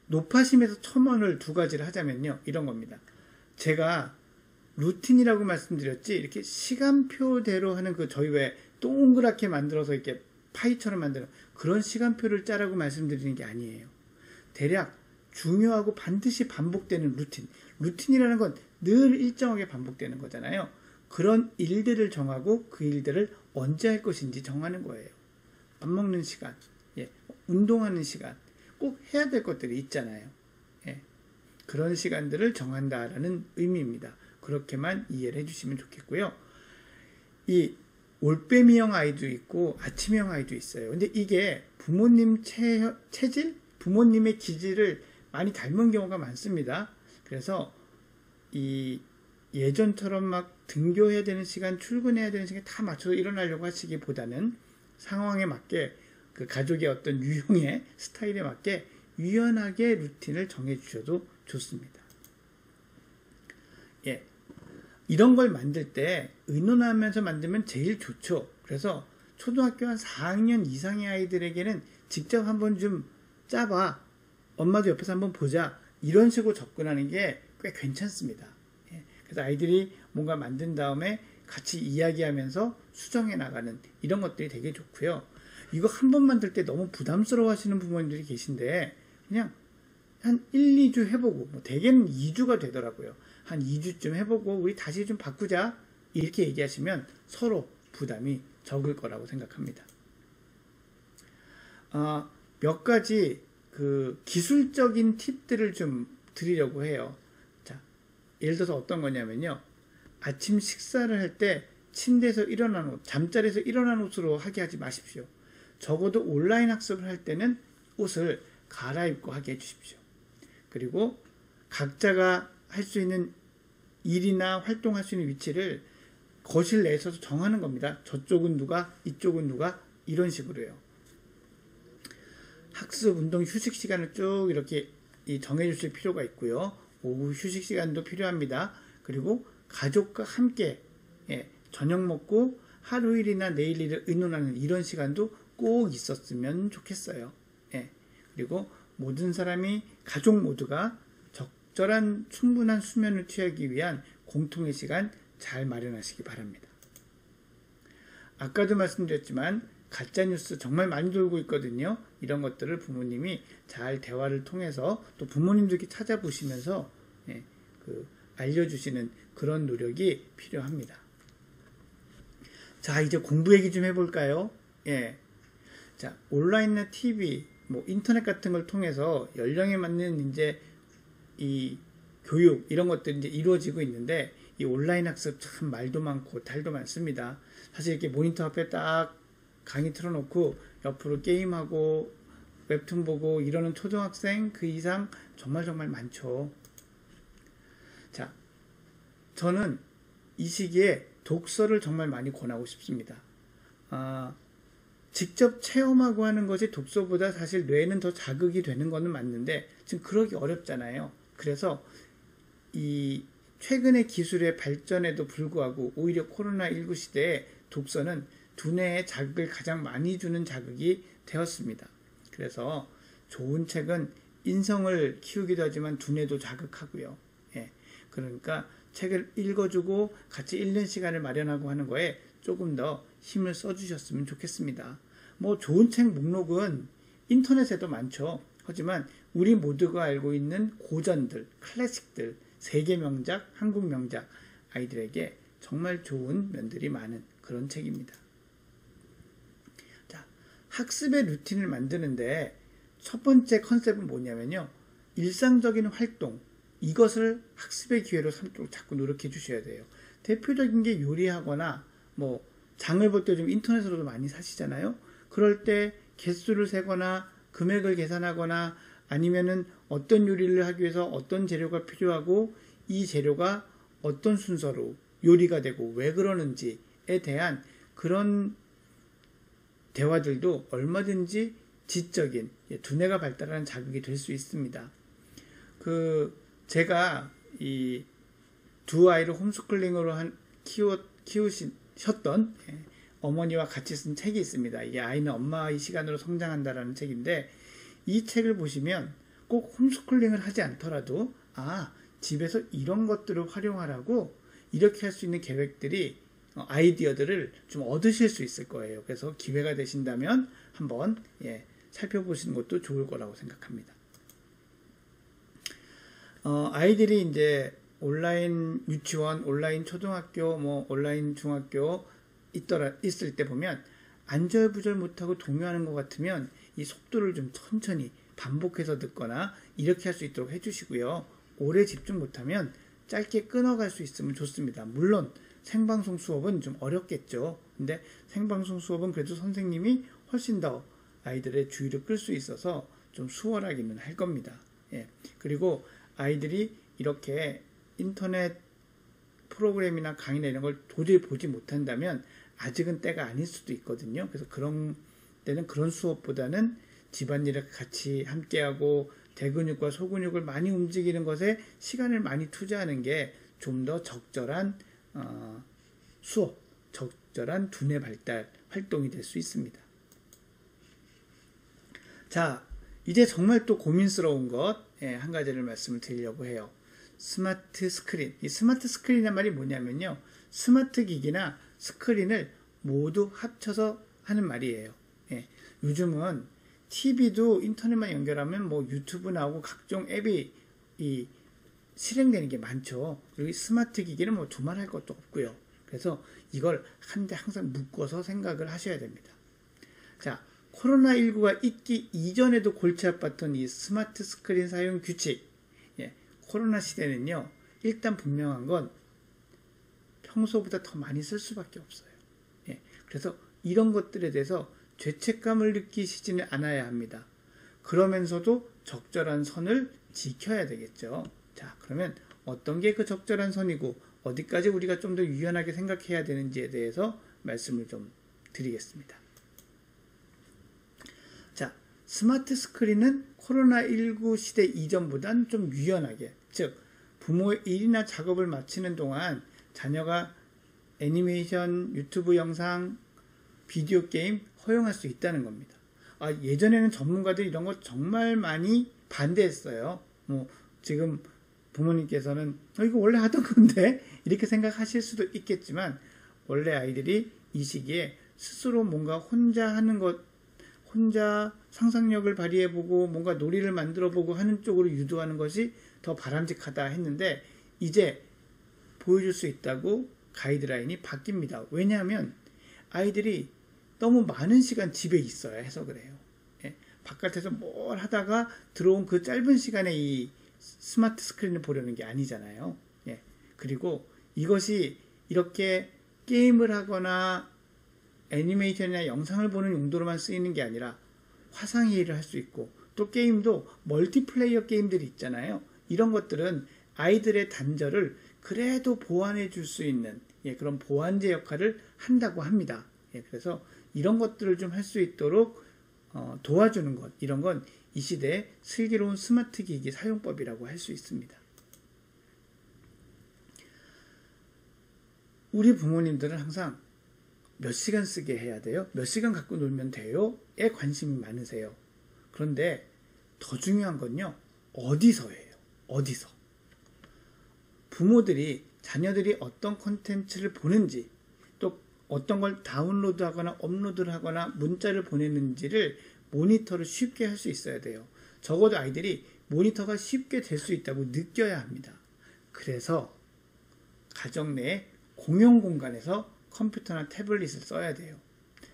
높아심에서 첨언을 두 가지를 하자면요. 이런 겁니다. 제가 루틴이라고 말씀드렸지 이렇게 시간표대로 하는 그 저희 왜 동그랗게 만들어서 이렇게 파이처럼 만드는 그런 시간표를 짜라고 말씀드리는 게 아니에요. 대략 중요하고 반드시 반복되는 루틴이라는 건 늘 일정하게 반복되는 거잖아요. 그런 일들을 정하고 그 일들을 언제 할 것인지 정하는 거예요. 밥 먹는 시간, 운동하는 시간, 꼭 해야 될 것들이 있잖아요. 그런 시간들을 정한다라는 의미입니다. 그렇게만 이해를 해주시면 좋겠고요. 이 올빼미형 아이도 있고 아침형 아이도 있어요. 근데 이게 부모님 체질, 부모님의 기질을 많이 닮은 경우가 많습니다. 그래서 이 예전처럼 막 등교해야 되는 시간, 출근해야 되는 시간 다 맞춰서 일어나려고 하시기보다는 상황에 맞게 그 가족의 어떤 유형의 스타일에 맞게 유연하게 루틴을 정해주셔도 좋습니다. 이런 걸 만들 때 의논하면서 만들면 제일 좋죠. 그래서 초등학교 한 4학년 이상의 아이들에게는 직접 한번 좀 짜봐. 엄마도 옆에서 한번 보자. 이런 식으로 접근하는 게 꽤 괜찮습니다. 그래서 아이들이 뭔가 만든 다음에 같이 이야기하면서 수정해 나가는 이런 것들이 되게 좋고요. 이거 한 번 만들 때 너무 부담스러워 하시는 부모님들이 계신데 그냥 한 1, 2주 해보고 대개는 2주가 되더라고요. 한 2주쯤 해보고 우리 다시 좀 바꾸자 이렇게 얘기하시면 서로 부담이 적을 거라고 생각합니다. 몇 가지 그 기술적인 팁들을 좀 드리려고 해요. 자, 예를 들어서 어떤 거냐면요. 아침 식사를 할 때 침대에서 일어난 옷, 잠자리에서 일어난 옷으로 하게 하지 마십시오. 적어도 온라인 학습을 할 때는 옷을 갈아입고 하게 해주십시오. 그리고 각자가 할 수 있는 일이나 활동할 수 있는 위치를 거실 내에서 정하는 겁니다. 저쪽은 누가, 이쪽은 누가 이런 식으로요. 학습, 운동, 휴식 시간을 쭉 이렇게 정해 주실 필요가 있고요. 오후 휴식 시간도 필요합니다. 그리고 가족과 함께 저녁 먹고 하루 일이나 내일 일을 의논하는 이런 시간도 꼭 있었으면 좋겠어요. 그리고 모든 사람이 가족 모두가 적절한 충분한 수면을 취하기 위한 공통의 시간 잘 마련하시기 바랍니다. 아까도 말씀드렸지만 가짜뉴스 정말 많이 돌고 있거든요. 이런 것들을 부모님이 잘 대화를 통해서 또 부모님들께 찾아보시면서 알려주시는 그런 노력이 필요합니다. 자, 이제 공부 얘기 좀 해볼까요? 자, 온라인이나 TV, 인터넷 같은 걸 통해서 연령에 맞는 이제 이 교육 이런 것들이 이제 이루어지고 있는데 이 온라인 학습 참 말도 많고 탈도 많습니다. 사실 이렇게 모니터 앞에 딱 강의 틀어놓고 옆으로 게임하고 웹툰 보고 이러는 초등학생 그 이상 정말 많죠. 자, 저는 이 시기에 독서를 정말 많이 권하고 싶습니다. 직접 체험하고 하는 것이 독서보다 사실 뇌는 더 자극이 되는 거는 맞는데 지금 그러기 어렵잖아요. 그래서 이 최근의 기술의 발전에도 불구하고 오히려 코로나19 시대에 독서는 두뇌에 자극을 가장 많이 주는 자극이 되었습니다. 그래서 좋은 책은 인성을 키우기도 하지만 두뇌도 자극하고요. 그러니까 책을 읽어주고 같이 읽는 시간을 마련하고 하는 거에 조금 더 힘을 써주셨으면 좋겠습니다. 좋은 책 목록은 인터넷에도 많죠. 하지만 우리 모두가 알고 있는 고전들, 클래식들, 세계 명작, 한국 명작, 아이들에게 정말 좋은 면들이 많은 그런 책입니다. 자, 학습의 루틴을 만드는데 첫 번째 컨셉은 뭐냐면요. 일상적인 활동, 이것을 학습의 기회로 삼도록 자꾸 노력해 주셔야 돼요. 대표적인 게 요리하거나 장을 볼 때 좀 인터넷으로도 많이 사시잖아요. 그럴 때 개수를 세거나 금액을 계산하거나 아니면은 어떤 요리를 하기 위해서 어떤 재료가 필요하고 이 재료가 어떤 순서로 요리가 되고 왜 그러는지에 대한 그런 대화들도 얼마든지 지적인 두뇌가 발달하는 자극이 될 수 있습니다. 제가 이 두 아이를 홈스쿨링으로 키우셨던 어머니와 같이 쓴 책이 있습니다. 이 아이는 엄마의 시간으로 성장한다라는 책인데 이 책을 보시면 꼭 홈스쿨링을 하지 않더라도 집에서 이런 것들을 활용하라고 이렇게 할 수 있는 계획들이 아이디어들을 좀 얻으실 수 있을 거예요. 그래서 기회가 되신다면 한번 살펴보시는 것도 좋을 거라고 생각합니다. 아이들이 이제 온라인 유치원, 온라인 초등학교, 온라인 중학교 있을 때 보면 안절부절 못하고 동요하는 것 같으면 이 속도를 좀 천천히 반복해서 듣거나 이렇게 할 수 있도록 해주시고요. 오래 집중 못하면 짧게 끊어갈 수 있으면 좋습니다. 물론 생방송 수업은 좀 어렵겠죠. 근데 생방송 수업은 그래도 선생님이 훨씬 더 아이들의 주의를 끌 수 있어서 좀 수월하기는 할 겁니다. 그리고 아이들이 이렇게 인터넷 프로그램이나 강의나 이런 걸 도저히 보지 못한다면 아직은 때가 아닐 수도 있거든요. 그래서 그런 때는 그런 수업보다는 집안일을 같이 함께하고 대근육과 소근육을 많이 움직이는 것에 시간을 많이 투자하는 게 좀 더 적절한 수업, 적절한 두뇌 발달 활동이 될 수 있습니다. 자, 이제 정말 또 고민스러운 것 한 가지를 말씀을 드리려고 해요. 스마트 스크린. 이 스마트 스크린이란 말이 뭐냐면요. 스마트 기기나 스크린을 모두 합쳐서 하는 말이에요. 요즘은 TV도 인터넷만 연결하면 유튜브 나오고 각종 앱이 실행되는 게 많죠. 그리고 스마트 기기는 두말할 것도 없고요. 그래서 이걸 한데 항상 묶어서 생각을 하셔야 됩니다. 자, 코로나19가 있기 이전에도 골치 아팠던 이 스마트 스크린 사용 규칙. 코로나 시대는요, 일단 분명한 건 평소보다 더 많이 쓸 수밖에 없어요. 그래서 이런 것들에 대해서 죄책감을 느끼시지는 않아야 합니다. 그러면서도 적절한 선을 지켜야 되겠죠. 자, 그러면 어떤 게 그 적절한 선이고 어디까지 우리가 좀 더 유연하게 생각해야 되는지에 대해서 말씀을 좀 드리겠습니다. 자, 스마트 스크린은 코로나19 시대 이전보단 좀 유연하게, 즉 부모의 일이나 작업을 마치는 동안 자녀가 애니메이션, 유튜브 영상, 비디오 게임 허용할 수 있다는 겁니다. 예전에는 전문가들이 이런 거 정말 많이 반대했어요. 지금 부모님께서는 이거 원래 하던 건데 이렇게 생각하실 수도 있겠지만, 원래 아이들이 이 시기에 스스로 뭔가 혼자 하는 것, 혼자 상상력을 발휘해보고 뭔가 놀이를 만들어보고 하는 쪽으로 유도하는 것이 더 바람직하다 했는데, 이제 보여줄 수 있다고 가이드라인이 바뀝니다. 왜냐하면 아이들이 너무 많은 시간 집에 있어야 해서 그래요. 바깥에서 뭘 하다가 들어온 그 짧은 시간에 이 스마트 스크린을 보려는 게 아니잖아요. 그리고 이것이 이렇게 게임을 하거나 애니메이션이나 영상을 보는 용도로만 쓰이는 게 아니라 화상회의를 할 수 있고, 또 게임도 멀티플레이어 게임들이 있잖아요. 이런 것들은 아이들의 단절을 그래도 보완해 줄 수 있는 그런 보완제 역할을 한다고 합니다. 그래서 이런 것들을 좀 할 수 있도록 도와주는 것, 이런 건 이 시대의 슬기로운 스마트 기기 사용법이라고 할 수 있습니다. 우리 부모님들은 항상 몇 시간 쓰게 해야 돼요? 몇 시간 갖고 놀면 돼요? 에 관심이 많으세요. 그런데 더 중요한 건요, 어디서예요. 어디서. 부모들이 자녀들이 어떤 콘텐츠를 보는지, 또 어떤 걸 다운로드하거나 업로드를 하거나 문자를 보내는지를 모니터를 쉽게 할 수 있어야 돼요. 적어도 아이들이 모니터가 쉽게 될 수 있다고 느껴야 합니다. 그래서 가정 내 공용 공간에서 컴퓨터나 태블릿을 써야 돼요.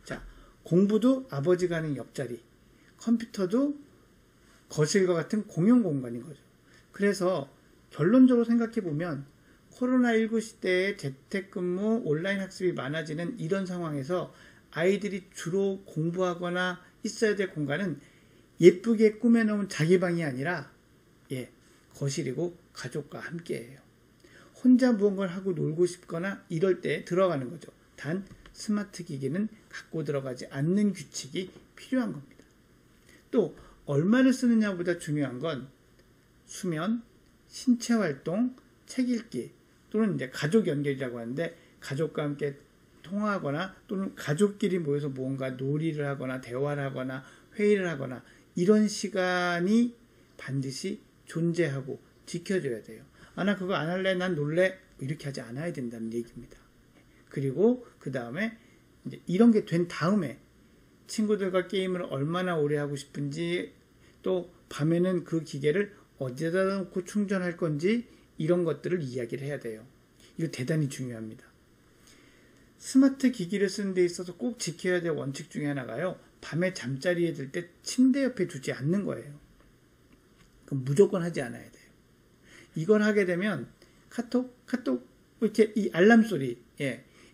자, 공부도 아버지가 하는 옆자리, 컴퓨터도 거실과 같은 공용 공간인 거죠. 그래서 결론적으로 생각해 보면 코로나19 시대에 재택근무, 온라인 학습이 많아지는 이런 상황에서 아이들이 주로 공부하거나 있어야 될 공간은 예쁘게 꾸며놓은 자기 방이 아니라 거실이고 가족과 함께해요. 혼자 무언가를 하고 놀고 싶거나 이럴 때 들어가는 거죠. 단 스마트 기기는 갖고 들어가지 않는 규칙이 필요한 겁니다. 또 얼마를 쓰느냐보다 중요한 건 수면, 신체 활동, 책 읽기, 또는 이제 가족 연결이라고 하는데, 가족과 함께 통화하거나 또는 가족끼리 모여서 무언가 놀이를 하거나 대화를 하거나 회의를 하거나 이런 시간이 반드시 존재하고 지켜져야 돼요. 나 그거 안 할래, 난 놀래, 이렇게 하지 않아야 된다는 얘기입니다. 그리고 그 다음에 이제 이런 게 된 다음에 친구들과 게임을 얼마나 오래 하고 싶은지, 또 밤에는 그 기계를 어디다 놓고 충전할 건지, 이런 것들을 이야기를 해야 돼요. 이거 대단히 중요합니다. 스마트 기기를 쓰는 데 있어서 꼭 지켜야 될 원칙 중에 하나가요, 밤에 잠자리에 들 때 침대 옆에 두지 않는 거예요. 그럼 무조건 하지 않아야 돼요. 이걸 하게 되면 카톡 이렇게 이 알람 소리,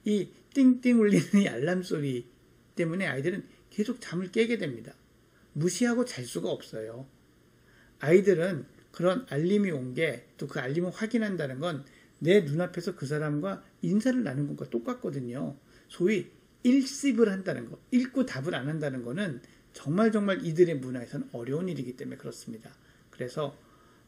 이 띵띵 울리는 이 알람 소리 때문에 아이들은 계속 잠을 깨게 됩니다. 무시하고 잘 수가 없어요. 아이들은 그런 알림이 온 게, 또 그 알림을 확인한다는 건 내 눈앞에서 그 사람과 인사를 나눈 것과 똑같거든요. 소위 일십을 한다는 거, 읽고 답을 안 한다는 거는 정말 이들의 문화에서는 어려운 일이기 때문에 그렇습니다. 그래서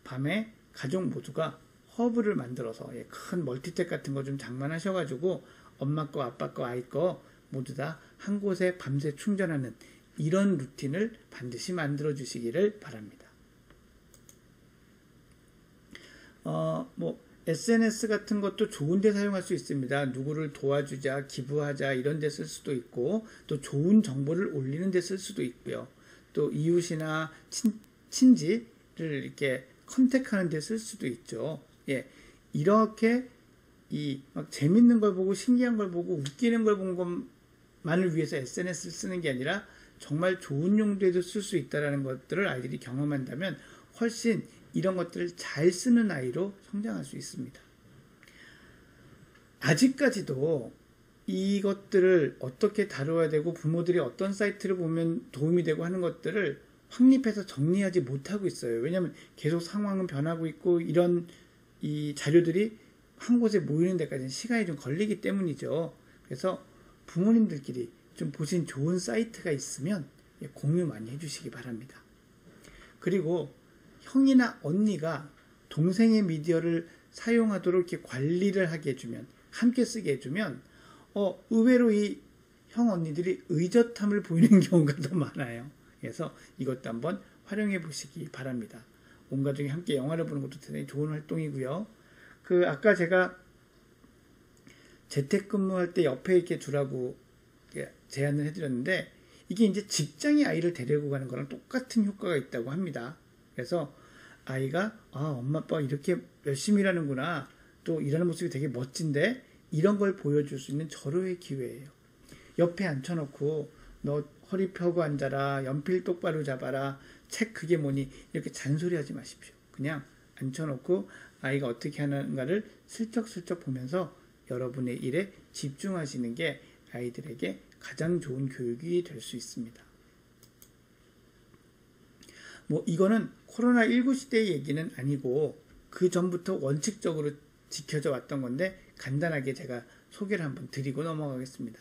밤에 가족 모두가 허브를 만들어서 큰 멀티탭 같은 거 좀 장만하셔가지고 엄마 거, 아빠 거, 아이 거 모두 다 한 곳에 밤새 충전하는 이런 루틴을 반드시 만들어 주시기를 바랍니다. SNS 같은 것도 좋은 데 사용할 수 있습니다. 누구를 도와주자, 기부하자 이런 데 쓸 수도 있고, 또 좋은 정보를 올리는 데 쓸 수도 있고요. 또 이웃이나 친지를 이렇게 컨택하는 데 쓸 수도 있죠. 이렇게 막 재밌는 걸 보고 신기한 걸 보고 웃기는 걸 본 것만을 위해서 SNS를 쓰는 게 아니라 정말 좋은 용도에도 쓸 수 있다는 것들을 아이들이 경험한다면 훨씬 이런 것들을 잘 쓰는 아이로 성장할 수 있습니다. 아직까지도 이것들을 어떻게 다루어야 되고 부모들이 어떤 사이트를 보면 도움이 되고 하는 것들을 확립해서 정리하지 못하고 있어요. 왜냐하면 계속 상황은 변하고 있고 이런 이 자료들이 한 곳에 모이는 데까지는 시간이 좀 걸리기 때문이죠. 그래서 부모님들끼리 좀 보신 좋은 사이트가 있으면 공유 많이 해주시기 바랍니다. 그리고 형이나 언니가 동생의 미디어를 사용하도록 이렇게 관리를 하게 해주면, 함께 쓰게 해주면 의외로 이 형 언니들이 의젓함을 보이는 경우가 더 많아요. 그래서 이것도 한번 활용해 보시기 바랍니다. 온 가족이 함께 영화를 보는 것도 대단히 좋은 활동이고요. 아까 제가 재택근무할 때 옆에 이렇게 두라고 제안을 해드렸는데, 이게 이제 직장에 아이를 데리고 가는 거랑 똑같은 효과가 있다고 합니다. 그래서 아이가 엄마 아빠가 이렇게 열심히 일하는구나, 또 일하는 모습이 되게 멋진데, 이런 걸 보여줄 수 있는 절호의 기회예요. 옆에 앉혀놓고 너 허리 펴고 앉아라, 연필 똑바로 잡아라, 책 그게 뭐니, 이렇게 잔소리하지 마십시오. 그냥 앉혀놓고 아이가 어떻게 하는가를 슬쩍슬쩍 보면서 여러분의 일에 집중하시는 게 아이들에게 가장 좋은 교육이 될 수 있습니다. 이거는 코로나19 시대의 얘기는 아니고 그 전부터 원칙적으로 지켜져 왔던 건데, 간단하게 제가 소개를 한번 드리고 넘어가겠습니다.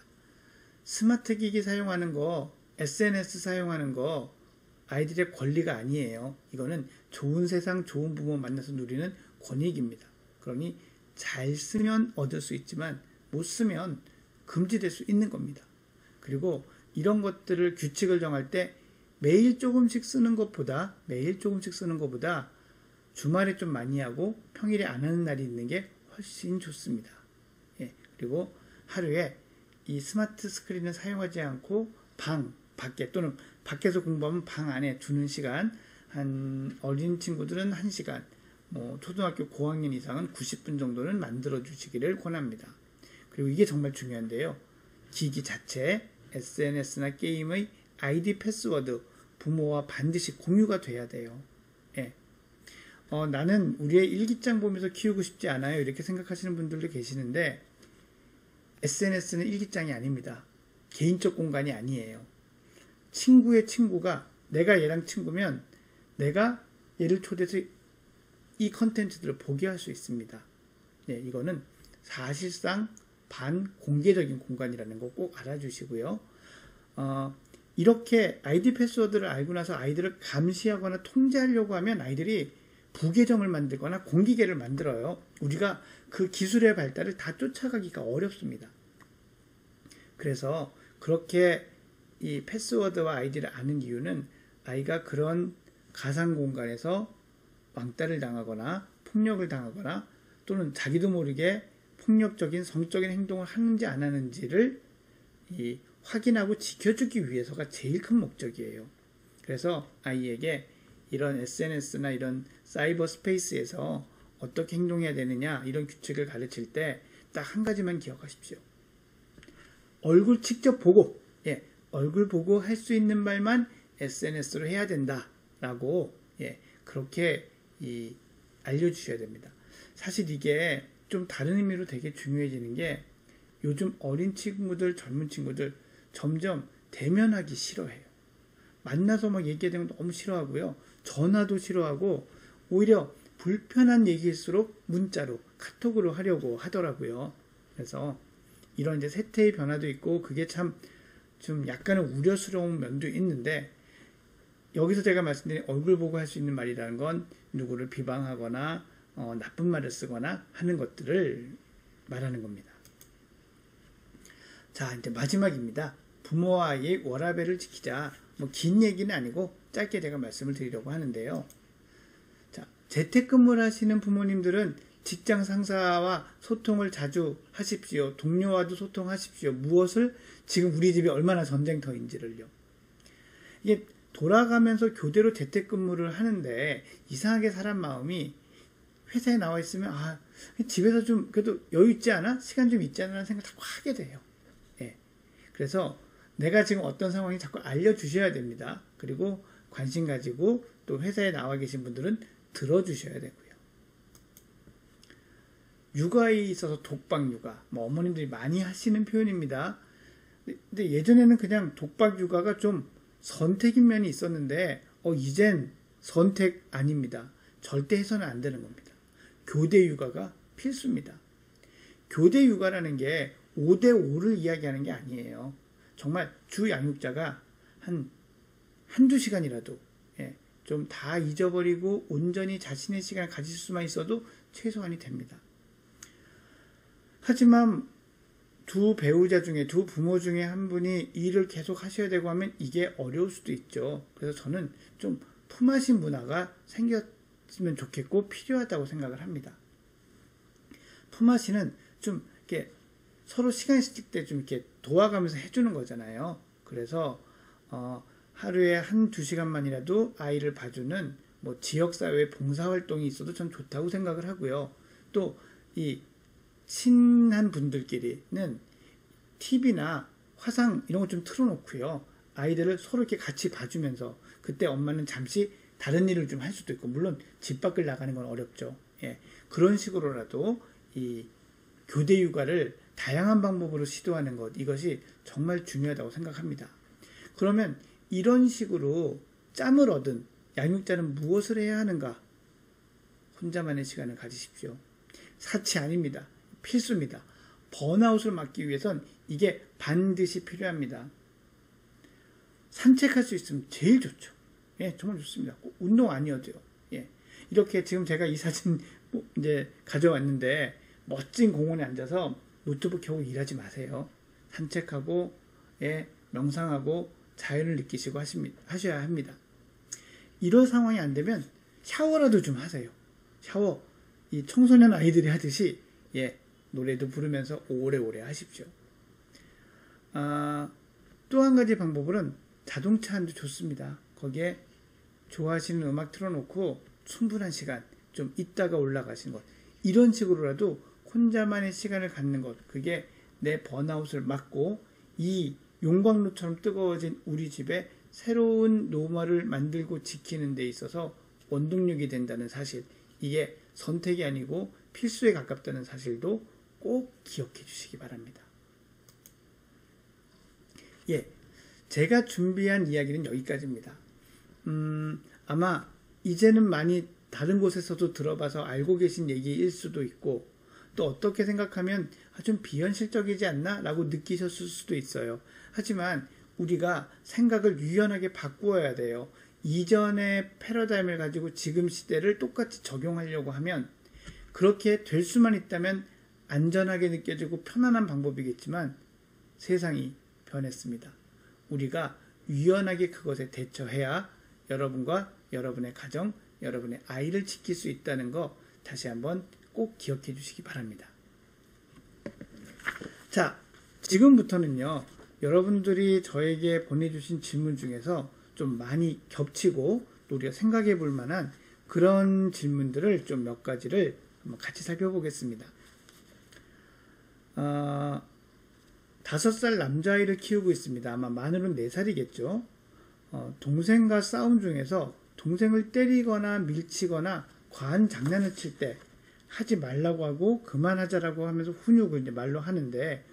스마트 기기 사용하는 거, SNS 사용하는 거 아이들의 권리가 아니에요. 이거는 좋은 세상, 좋은 부모 만나서 누리는 권익입니다. 그러니 잘 쓰면 얻을 수 있지만 못 쓰면 금지될 수 있는 겁니다. 그리고 이런 것들을 규칙을 정할 때 매일 조금씩 쓰는 것보다 주말에 좀 많이 하고 평일에 안 하는 날이 있는 게 훨씬 좋습니다. 그리고 하루에 이 스마트 스크린을 사용하지 않고 밖에 또는 밖에서 공부하면 방 안에 두는 시간, 한 어린 친구들은 1시간, 초등학교 고학년 이상은 90분 정도는 만들어 주시기를 권합니다. 그리고 이게 정말 중요한데요. 기기 자체, SNS나 게임의 아이디 패스워드, 부모와 반드시 공유가 돼야 돼요. 나는 우리의 일기장 보면서 키우고 싶지 않아요, 이렇게 생각하시는 분들도 계시는데, SNS는 일기장이 아닙니다. 개인적 공간이 아니에요. 친구의 친구가, 내가 얘랑 친구면 내가 얘를 초대해서 이 컨텐츠들을 보게 할 수 있습니다. 이거는 사실상 반공개적인 공간이라는 거 꼭 알아주시고요. 이렇게 아이디 패스워드를 알고 나서 아이들을 감시하거나 통제하려고 하면 아이들이 부계정을 만들거나 공기계를 만들어요. 우리가 그 기술의 발달을 다 쫓아가기가 어렵습니다. 그래서 그렇게 이 패스워드와 아이디를 아는 이유는 아이가 그런 가상 공간에서 왕따를 당하거나 폭력을 당하거나 또는 자기도 모르게 폭력적인 성적인 행동을 하는지 안 하는지를 확인하고 지켜주기 위해서가 제일 큰 목적이에요. 그래서 아이에게 이런 SNS나 이런 사이버 스페이스에서 어떻게 행동해야 되느냐, 이런 규칙을 가르칠 때 딱 한 가지만 기억하십시오. 얼굴 직접 보고, 얼굴 보고 할 수 있는 말만 SNS로 해야 된다라고 그렇게 알려주셔야 됩니다. 사실 이게 좀 다른 의미로 되게 중요해지는 게, 요즘 어린 친구들, 젊은 친구들 점점 대면하기 싫어해요. 만나서 막 얘기하는 거 너무 싫어하고요. 전화도 싫어하고 오히려 불편한 얘기일수록 문자로, 카톡으로 하려고 하더라고요. 그래서 이런 이제 세태의 변화도 있고 그게 참 좀 약간은 우려스러운 면도 있는데, 여기서 제가 말씀드린 얼굴 보고 할 수 있는 말이라는 건 누구를 비방하거나 나쁜 말을 쓰거나 하는 것들을 말하는 겁니다. 자, 이제 마지막입니다. 부모와 아이의 워라밸을 지키자. 긴 얘기는 아니고 짧게 제가 말씀을 드리려고 하는데요. 자, 재택근무를 하시는 부모님들은 직장 상사와 소통을 자주 하십시오. 동료와도 소통하십시오. 무엇을 지금 우리 집이 얼마나 전쟁터인지를요. 이게 돌아가면서 교대로 재택근무를 하는데 이상하게 사람 마음이 회사에 나와 있으면 집에서 좀 그래도 여유 있지 않아? 시간 좀 있지 않아? 라는 생각 자꾸 하게 돼요. 그래서 내가 지금 어떤 상황인지 자꾸 알려주셔야 됩니다. 그리고 관심 가지고 또 회사에 나와 계신 분들은 들어주셔야 되고요. 육아에 있어서 독박육아, 어머님들이 많이 하시는 표현입니다. 근데 예전에는 그냥 독박육아가 좀 선택인 면이 있었는데 이젠 선택 아닙니다. 절대 해서는 안 되는 겁니다. 교대 육아가 필수입니다. 교대 육아라는 게 5대5를 이야기하는 게 아니에요. 정말 주 양육자가 한 한두 시간이라도 좀 다 잊어버리고 온전히 자신의 시간을 가질 수만 있어도 최소한이 됩니다. 하지만 두 배우자 중에, 두 부모 중에 한 분이 일을 계속 하셔야 되고 하면 이게 어려울 수도 있죠. 그래서 저는 좀 품앗이 문화가 생겼으면 좋겠고 필요하다고 생각을 합니다. 품앗이는 좀 이렇게 서로 시간 있을 때 좀 이렇게 도와가면서 해주는 거잖아요. 그래서 하루에 한두 시간만이라도 아이를 봐주는 뭐 지역사회 봉사활동이 있어도 전 좋다고 생각을 하고요. 또 이 친한 분들끼리는 TV나 화상 이런 거 좀 틀어놓고요. 아이들을 서로 이렇게 같이 봐주면서 그때 엄마는 잠시 다른 일을 좀 할 수도 있고, 물론 집 밖을 나가는 건 어렵죠. 그런 식으로라도 이 교대 육아를 다양한 방법으로 시도하는 것, 이것이 정말 중요하다고 생각합니다. 그러면 이런 식으로 짬을 얻은 양육자는 무엇을 해야 하는가? 혼자만의 시간을 가지십시오. 사치 아닙니다. 필수입니다. 번아웃을 막기 위해선 이게 반드시 필요합니다. 산책할 수 있으면 제일 좋죠. 정말 좋습니다. 꼭 운동 아니어도요. 이렇게 지금 제가 이 사진 이제 가져왔는데, 멋진 공원에 앉아서 노트북 켜고 일하지 마세요. 산책하고 명상하고 자연을 느끼시고 하셔야 합니다. 이런 상황이 안 되면 샤워라도 좀 하세요. 샤워, 이 청소년 아이들이 하듯이 노래도 부르면서 오래오래 하십시오. 또 한 가지 방법은 자동차 안도 좋습니다. 거기에 좋아하시는 음악 틀어놓고 충분한 시간 좀 있다가 올라가시는 것, 이런 식으로라도 혼자만의 시간을 갖는 것, 그게 내 번아웃을 막고 이 용광로처럼 뜨거워진 우리 집에 새로운 노멀을 만들고 지키는 데 있어서 원동력이 된다는 사실, 이게 선택이 아니고 필수에 가깝다는 사실도 꼭 기억해 주시기 바랍니다. 제가 준비한 이야기는 여기까지입니다. 아마 이제는 많이 다른 곳에서도 들어봐서 알고 계신 얘기일 수도 있고, 또 어떻게 생각하면 좀 비현실적이지 않나? 라고 느끼셨을 수도 있어요. 하지만 우리가 생각을 유연하게 바꾸어야 돼요. 이전의 패러다임을 가지고 지금 시대를 똑같이 적용하려고 하면, 그렇게 될 수만 있다면 안전하게 느껴지고 편안한 방법이겠지만 세상이 변했습니다. 우리가 유연하게 그것에 대처해야 여러분과 여러분의 가정, 여러분의 아이를 지킬 수 있다는 거 다시 한번 꼭 기억해 주시기 바랍니다. 자, 지금부터는요, 여러분들이 저에게 보내주신 질문 중에서 좀 많이 겹치고 또 우리가 생각해 볼 만한 그런 질문들을 좀 몇 가지를 한번 같이 살펴보겠습니다. 5살 남자아이를 키우고 있습니다. 아마 만으로는 4살이겠죠. 동생과 싸움 중에서 동생을 때리거나 밀치거나 과한 장난을 칠 때 하지 말라고 하고 그만하자라고 하면서 훈육을 이제 말로 하는데,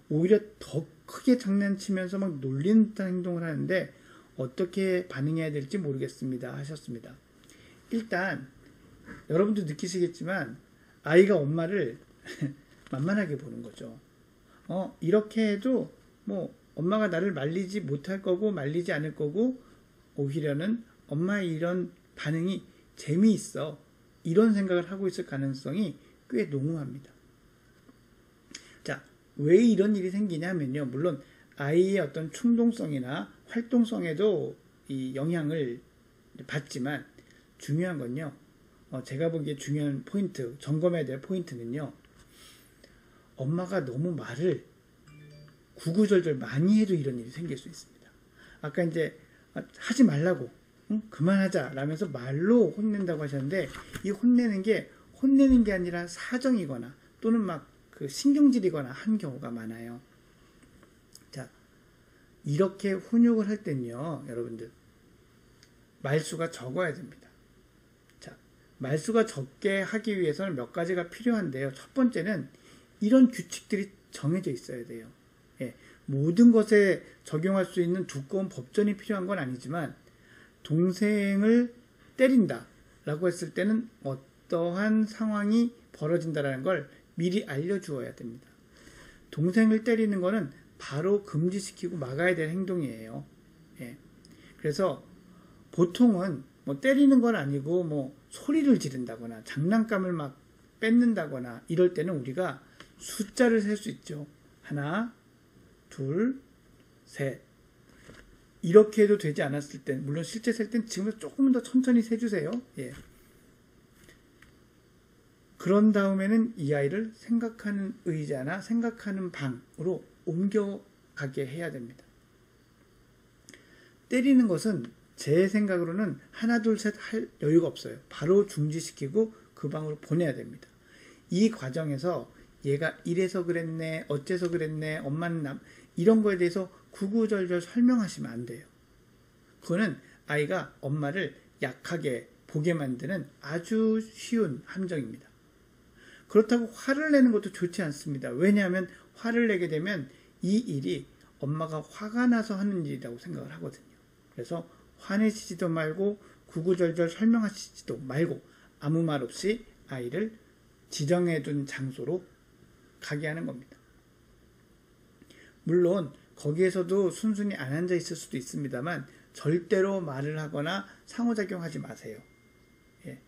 오히려 더 크게 장난치면서 막 놀리는 듯한 행동을 하는데 어떻게 반응해야 될지 모르겠습니다 하셨습니다. 일단 여러분도 느끼시겠지만 아이가 엄마를 만만하게 보는 거죠. 이렇게 해도 뭐 엄마가 나를 말리지 못할 거고 말리지 않을 거고, 오히려는 엄마의 이런 반응이 재미있어, 이런 생각을 하고 있을 가능성이 꽤 농후합니다. 자, 왜 이런 일이 생기냐면요, 물론 아이의 어떤 충동성이나 활동성에도 이 영향을 받지만, 중요한 건요, 제가 보기에 중요한 포인트, 점검해야 될 포인트는요, 엄마가 너무 말을 구구절절 많이 해도 이런 일이 생길 수 있습니다. 아까 이제 하지 말라고, 그만하자 라면서 말로 혼낸다고 하셨는데, 이 혼내는 게 아니라 사정이거나 또는 막 그 신경질이거나 한 경우가 많아요. 자, 이렇게 훈육을 할 땐요, 여러분들 말수가 적어야 됩니다. 자, 말수가 적게 하기 위해서는 몇 가지가 필요한데요. 첫 번째는 이런 규칙들이 정해져 있어야 돼요. 모든 것에 적용할 수 있는 두꺼운 법전이 필요한 건 아니지만, 동생을 때린다 라고 했을 때는 어떠한 상황이 벌어진다는 걸 미리 알려주어야 됩니다. 동생을 때리는 거는 바로 금지시키고 막아야 될 행동이에요. 그래서 보통은 뭐 때리는 건 아니고 뭐 소리를 지른다거나 장난감을 막 뺏는다거나 이럴 때는 우리가 숫자를 셀 수 있죠. 하나, 둘, 셋. 이렇게 해도 되지 않았을 땐, 물론 실제 셀 땐 지금보다 조금 더 천천히 세주세요. 예. 그런 다음에는 이 아이를 생각하는 의자나 생각하는 방으로 옮겨가게 해야 됩니다. 때리는 것은 제 생각으로는 하나, 둘, 셋 할 여유가 없어요. 바로 중지시키고 그 방으로 보내야 됩니다. 이 과정에서 얘가 이래서 그랬네, 어째서 그랬네, 엄마는 이런 거에 대해서 구구절절 설명하시면 안 돼요. 그거는 아이가 엄마를 약하게 보게 만드는 아주 쉬운 함정입니다. 그렇다고 화를 내는 것도 좋지 않습니다. 왜냐하면 화를 내게 되면 이 일이 엄마가 화가 나서 하는 일이라고 생각을 하거든요. 그래서 화내시지도 말고 구구절절 설명하시지도 말고 아무 말 없이 아이를 지정해둔 장소로 가게 하는 겁니다. 물론 거기에서도 순순히 안 앉아 있을 수도 있습니다만 절대로 말을 하거나 상호작용하지 마세요. 예.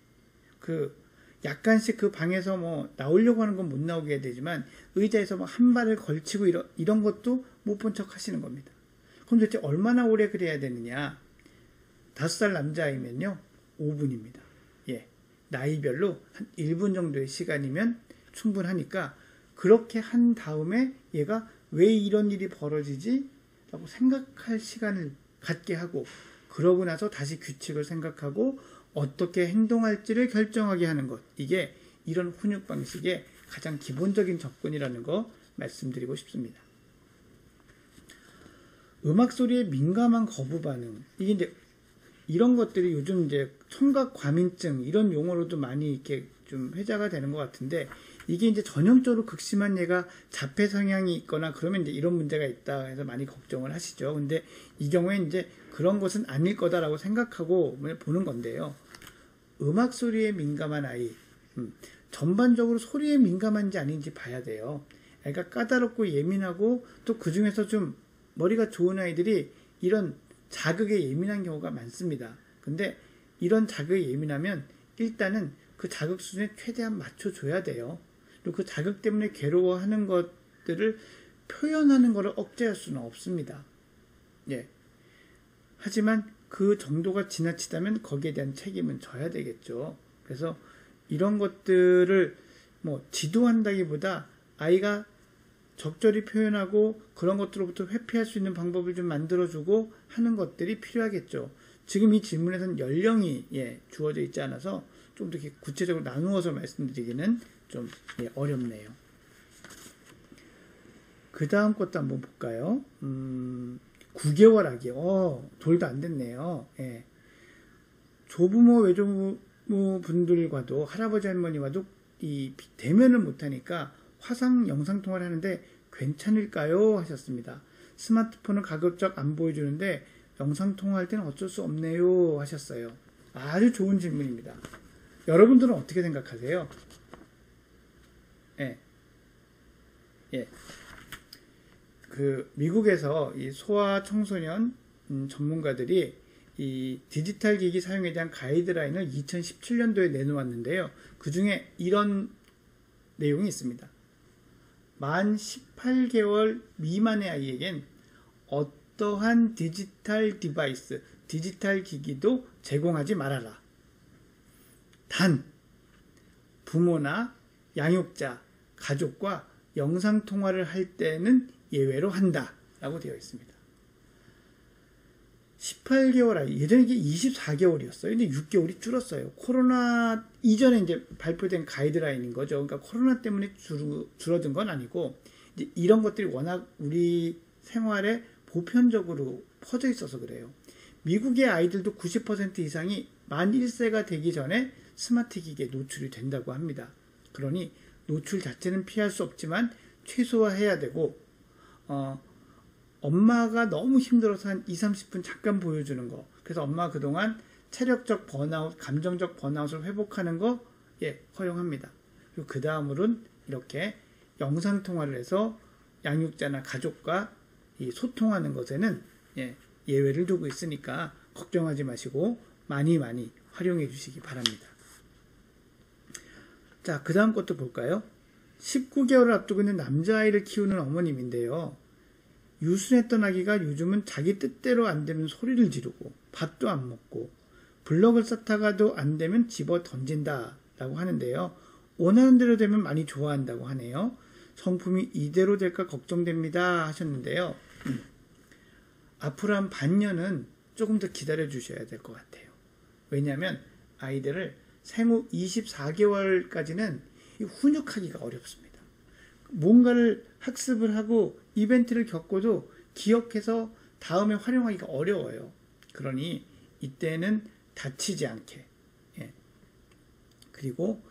약간씩 그 방에서 뭐 나오려고 하는 건 못 나오게 되지만 의자에서 뭐 한 발을 걸치고 이런 것도 못 본 척 하시는 겁니다. 그럼 도대체 얼마나 오래 그래야 되느냐? 5살 남자아이면요 5분입니다. 예. 나이별로 한 1분 정도의 시간이면 충분하니까 그렇게 한 다음에 얘가 왜 이런 일이 벌어지지? 라고 생각할 시간을 갖게 하고 그러고 나서 다시 규칙을 생각하고 어떻게 행동할지를 결정하게 하는 것. 이게 이런 훈육 방식의 가장 기본적인 접근이라는 거 말씀드리고 싶습니다. 음악 소리에 민감한 거부 반응. 이게 이제 이런 것들이 요즘 이제 청각 과민증 이런 용어로도 많이 이렇게 좀 회자가 되는 것 같은데 이게 이제 전형적으로 극심한 얘가 자폐 성향이 있거나 그러면 이제 이런 문제가 있다 해서 많이 걱정을 하시죠. 근데 이 경우에 이제 그런 것은 아닐 거다라고 생각하고 보는 건데요. 음악 소리에 민감한 아이, 전반적으로 소리에 민감한지 아닌지 봐야 돼요. 애가 까다롭고 예민하고 또 그 중에서 좀 머리가 좋은 아이들이 이런 자극에 예민한 경우가 많습니다. 근데 이런 자극에 예민하면 일단은 그 자극 수준에 최대한 맞춰줘야 돼요. 그리고 그 자극 때문에 괴로워하는 것들을 표현하는 것을 억제할 수는 없습니다. 예. 하지만 그 정도가 지나치다면 거기에 대한 책임은 져야 되겠죠. 그래서 이런 것들을 뭐 지도한다기보다 아이가 적절히 표현하고 그런 것들로부터 회피할 수 있는 방법을 좀 만들어주고 하는 것들이 필요하겠죠. 지금 이 질문에서는 연령이 주어져 있지 않아서 좀 더 구체적으로 나누어서 말씀드리기는 좀 어렵네요. 그 다음 것도 한번 볼까요? 9개월 아기. 돌도 안 됐네요. 예. 조부모, 외조부모 분들과도 할아버지 할머니와도 이 대면을 못하니까 화상 영상통화를 하는데 괜찮을까요? 하셨습니다. 스마트폰을 가급적 안 보여주는데 영상통화할 때는 어쩔 수 없네요. 하셨어요. 아주 좋은 질문입니다. 여러분들은 어떻게 생각하세요? 예. 미국에서 이 소아 청소년 전문가들이 이 디지털 기기 사용에 대한 가이드라인을 2017년도에 내놓았는데요. 그 중에 이런 내용이 있습니다. 만 18개월 미만의 아이에겐 어떠한 디지털 디바이스, 디지털 기기도 제공하지 말아라. 단, 부모나 양육자, 가족과 영상통화를 할 때는 예외로 한다. 라고 되어 있습니다. 18개월 아이, 예전에 이게 24개월이었어요. 근데 6개월이 줄었어요. 코로나 이전에 이제 발표된 가이드라인인 거죠. 그러니까 코로나 때문에 줄어든 건 아니고, 이제 이런 것들이 워낙 우리 생활에 보편적으로 퍼져 있어서 그래요. 미국의 아이들도 90% 이상이 만 1세가 되기 전에 스마트 기기에 노출이 된다고 합니다. 그러니 노출 자체는 피할 수 없지만 최소화해야 되고, 엄마가 너무 힘들어서 한 20-30분 잠깐 보여주는 거. 그래서 엄마가 그동안 체력적 번아웃, 감정적 번아웃을 회복하는 거 허용합니다. 그리고 그 다음으로는 이렇게 영상통화를 해서 양육자나 가족과 이 소통하는 것에는 예외를 두고 있으니까 걱정하지 마시고 많이 활용해 주시기 바랍니다. 자, 그 다음 것도 볼까요? 19개월을 앞두고 있는 남자아이를 키우는 어머님인데요. 유순했던 아기가 요즘은 자기 뜻대로 안 되면 소리를 지르고 밥도 안 먹고 블럭을 쌓다가도 안 되면 집어 던진다 라고 하는데요. 원하는 대로 되면 많이 좋아한다고 하네요. 성품이 이대로 될까 걱정됩니다 하셨는데요. 앞으로 한 반년은 조금 더 기다려 주셔야 될 것 같아요. 왜냐하면 아이들을 생후 24개월까지는 훈육하기가 어렵습니다. 뭔가를 학습을 하고 이벤트를 겪어도 기억해서 다음에 활용하기가 어려워요. 그러니 이때는 다치지 않게, 그리고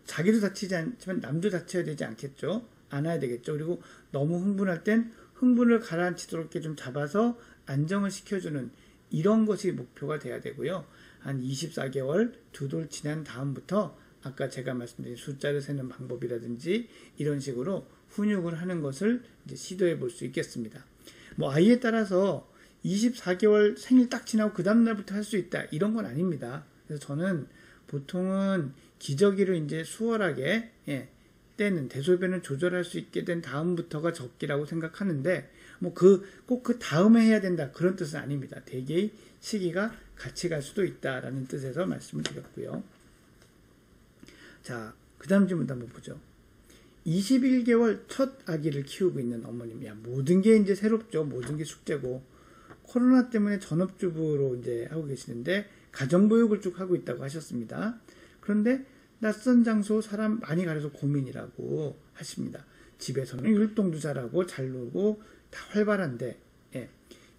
자기도 다치지 않지만 남도 다쳐야 되지 않겠죠. 안아야 되겠죠. 그리고 너무 흥분할 땐 흥분을 가라앉히도록 이렇게 좀 잡아서 안정을 시켜주는 이런 것이 목표가 돼야 되고요. 한 24개월 두 돌 지난 다음부터 아까 제가 말씀드린 숫자를 세는 방법이라든지 이런 식으로 훈육을 하는 것을 이제 시도해 볼 수 있겠습니다. 아이에 따라서 24개월 생일 딱 지나고 그 다음날부터 할 수 있다 이런 건 아닙니다. 그래서 저는 보통은 기저귀를 이제 수월하게 때는 대소변을 조절할 수 있게 된 다음부터가 적기라고 생각하는데 꼭 그 다음에 해야 된다 그런 뜻은 아닙니다. 대개의 시기가 같이 갈 수도 있다라는 뜻에서 말씀을 드렸고요. 자, 그 다음 질문도 한번 보죠. 21개월 첫 아기를 키우고 있는 어머님, 모든 게 이제 새롭죠. 모든 게 숙제고 코로나 때문에 전업주부로 이제 하고 계시는데 가정보육을 쭉 하고 있다고 하셨습니다. 그런데 낯선 장소 사람 많이 가려서 고민이라고 하십니다. 집에서는 율동도 잘하고 잘 놀고 다 활발한데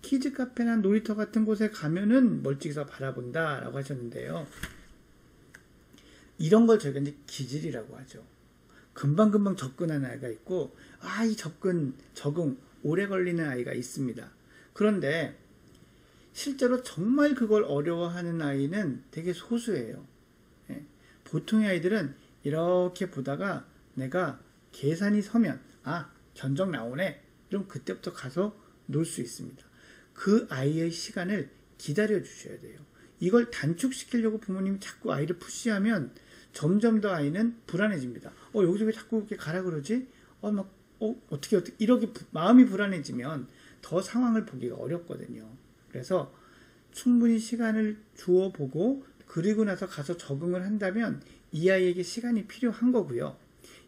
키즈 카페나 놀이터 같은 곳에 가면은 멀찍이서 바라본다 라고 하셨는데요. 이런 걸 저희가 이제 기질이라고 하죠. 금방금방 접근하는 아이가 있고 이 적응 오래 걸리는 아이가 있습니다. 그런데 실제로 정말 그걸 어려워하는 아이는 되게 소수예요. 보통의 아이들은 이렇게 보다가 내가 계산이 서면 견적 나오네. 그럼 그때부터 가서 놀 수 있습니다. 그 아이의 시간을 기다려 주셔야 돼요. 이걸 단축시키려고 부모님이 자꾸 아이를 푸시하면 점점 더 아이는 불안해집니다. 여기서 왜 자꾸 이렇게 가라 그러지? 어떻게 이렇게 마음이 불안해지면 더 상황을 보기가 어렵거든요. 그래서 충분히 시간을 주어 보고 그리고 나서 가서 적응을 한다면 이 아이에게 시간이 필요한 거고요.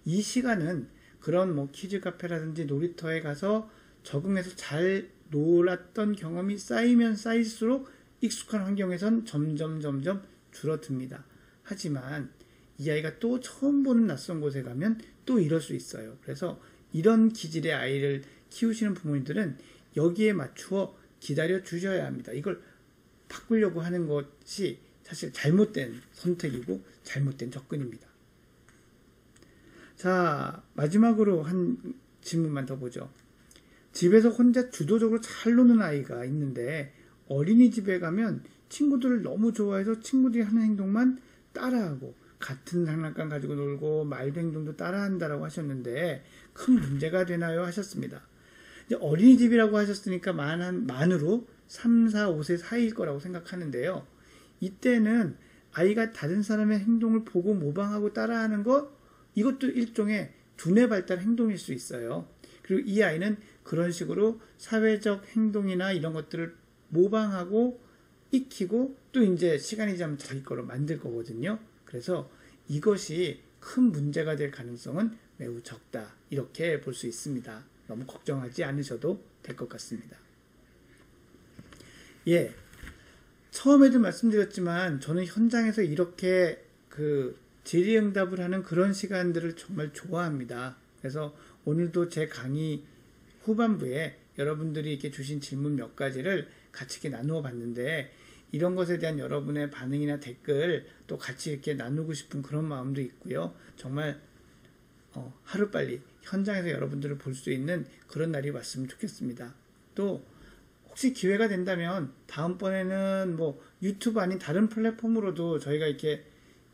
이 시간은 그런 키즈 카페라든지 놀이터에 가서 적응해서 잘 놀았던 경험이 쌓이면 쌓일수록 익숙한 환경에선 점점 줄어듭니다. 하지만 이 아이가 또 처음 보는 낯선 곳에 가면 또 이럴 수 있어요. 그래서 이런 기질의 아이를 키우시는 부모님들은 여기에 맞추어 기다려 주셔야 합니다. 이걸 바꾸려고 하는 것이 사실 잘못된 선택이고 잘못된 접근입니다. 자, 마지막으로 한 질문만 더 보죠. 집에서 혼자 주도적으로 잘 노는 아이가 있는데 어린이집에 가면 친구들을 너무 좋아해서 친구들이 하는 행동만 따라하고 같은 장난감 가지고 놀고 말도 행동도 따라한다라고 하셨는데 큰 문제가 되나요? 하셨습니다. 이제 어린이집이라고 하셨으니까 만으로 3, 4, 5세 사이일 거라고 생각하는데요. 이때는 아이가 다른 사람의 행동을 보고 모방하고 따라하는 이것도 일종의 두뇌 발달 행동일 수 있어요. 그리고 이 아이는 그런 식으로 사회적 행동이나 이런 것들을 모방하고 익히고 또 이제 시간이 지나면 자기 거로 만들 거거든요. 그래서 이것이 큰 문제가 될 가능성은 매우 적다. 이렇게 볼 수 있습니다. 너무 걱정하지 않으셔도 될 것 같습니다. 처음에도 말씀드렸지만 저는 현장에서 이렇게 질의응답을 하는 그런 시간들을 정말 좋아합니다. 그래서 오늘도 제 강의 후반부에 여러분들이 이렇게 주신 질문 몇 가지를 같이 이렇게 나누어 봤는데 이런 것에 대한 여러분의 반응이나 댓글 또 같이 이렇게 나누고 싶은 그런 마음도 있고요. 정말 하루빨리 현장에서 여러분들을 볼 수 있는 그런 날이 왔으면 좋겠습니다. 또 혹시 기회가 된다면 다음번에는 유튜브 아닌 다른 플랫폼으로도 저희가 이렇게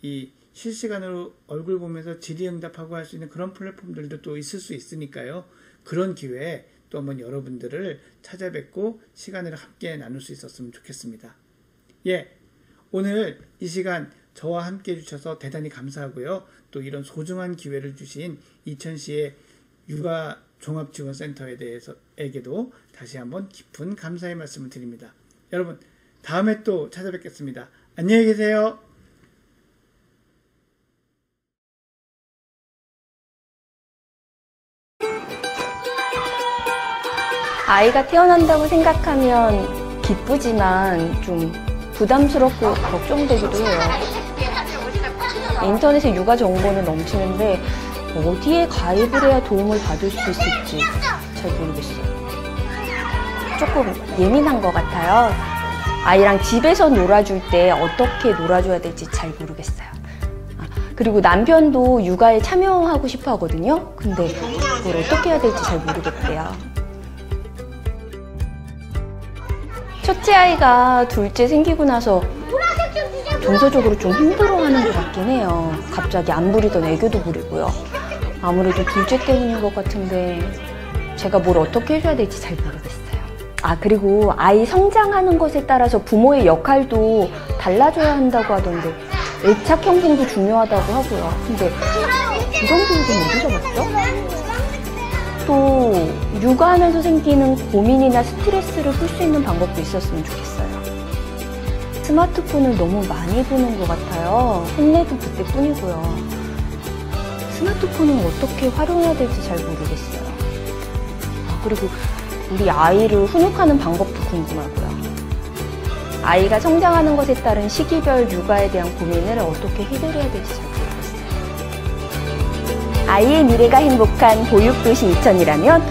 이 실시간으로 얼굴 보면서 질의응답하고 할 수 있는 그런 플랫폼들도 또 있을 수 있으니까요. 그런 기회에 또 한번 여러분들을 찾아뵙고 시간을 함께 나눌 수 있었으면 좋겠습니다. 예, 오늘 이 시간 저와 함께 해주셔서 대단히 감사하고요. 또 이런 소중한 기회를 주신 이천시의 육아종합지원센터에 대해서에게도 다시 한번 깊은 감사의 말씀을 드립니다. 여러분, 다음에 또 찾아뵙겠습니다. 안녕히 계세요. 아이가 태어난다고 생각하면 기쁘지만 좀 부담스럽고 걱정되기도 해요. 인터넷에 육아 정보는 넘치는데 어디에 가입을 해야 도움을 받을 수 있을지 잘 모르겠어요. 조금 예민한 것 같아요. 아이랑 집에서 놀아줄 때 어떻게 놀아줘야 될지 잘 모르겠어요. 그리고 남편도 육아에 참여하고 싶어 하거든요. 근데 그걸 어떻게 해야 될지 잘 모르겠대요. 첫째 아이가 둘째 생기고 나서 정서적으로 좀 힘들어하는 것 같긴 해요. 갑자기 안 부리던 애교도 부리고요. 아무래도 둘째 때문인 것 같은데 제가 뭘 어떻게 해줘야 될지 잘 모르겠어요. 그리고 아이 성장하는 것에 따라서 부모의 역할도 달라져야 한다고 하던데 애착 형성도 중요하다고 하고요. 근데 이런 교육은 어디서 봤죠? 또 육아하면서 생기는 고민이나 스트레스를 풀 수 있는 방법도 있었으면 좋겠어요. 스마트폰을 너무 많이 보는 것 같아요. 혼내도 그때뿐이고요. 스마트폰은 어떻게 활용해야 될지 잘 모르겠어요. 그리고 우리 아이를 훈육하는 방법도 궁금하고요. 아이가 성장하는 것에 따른 시기별 육아에 대한 고민을 어떻게 해결해야 될지 잘 모르겠어요. 아이의 미래가 행복한 보육도시 이천이라면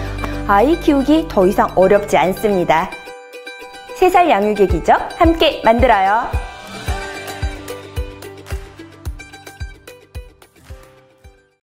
아이 키우기 더 이상 어렵지 않습니다. 3살 양육의 기적 함께 만들어요.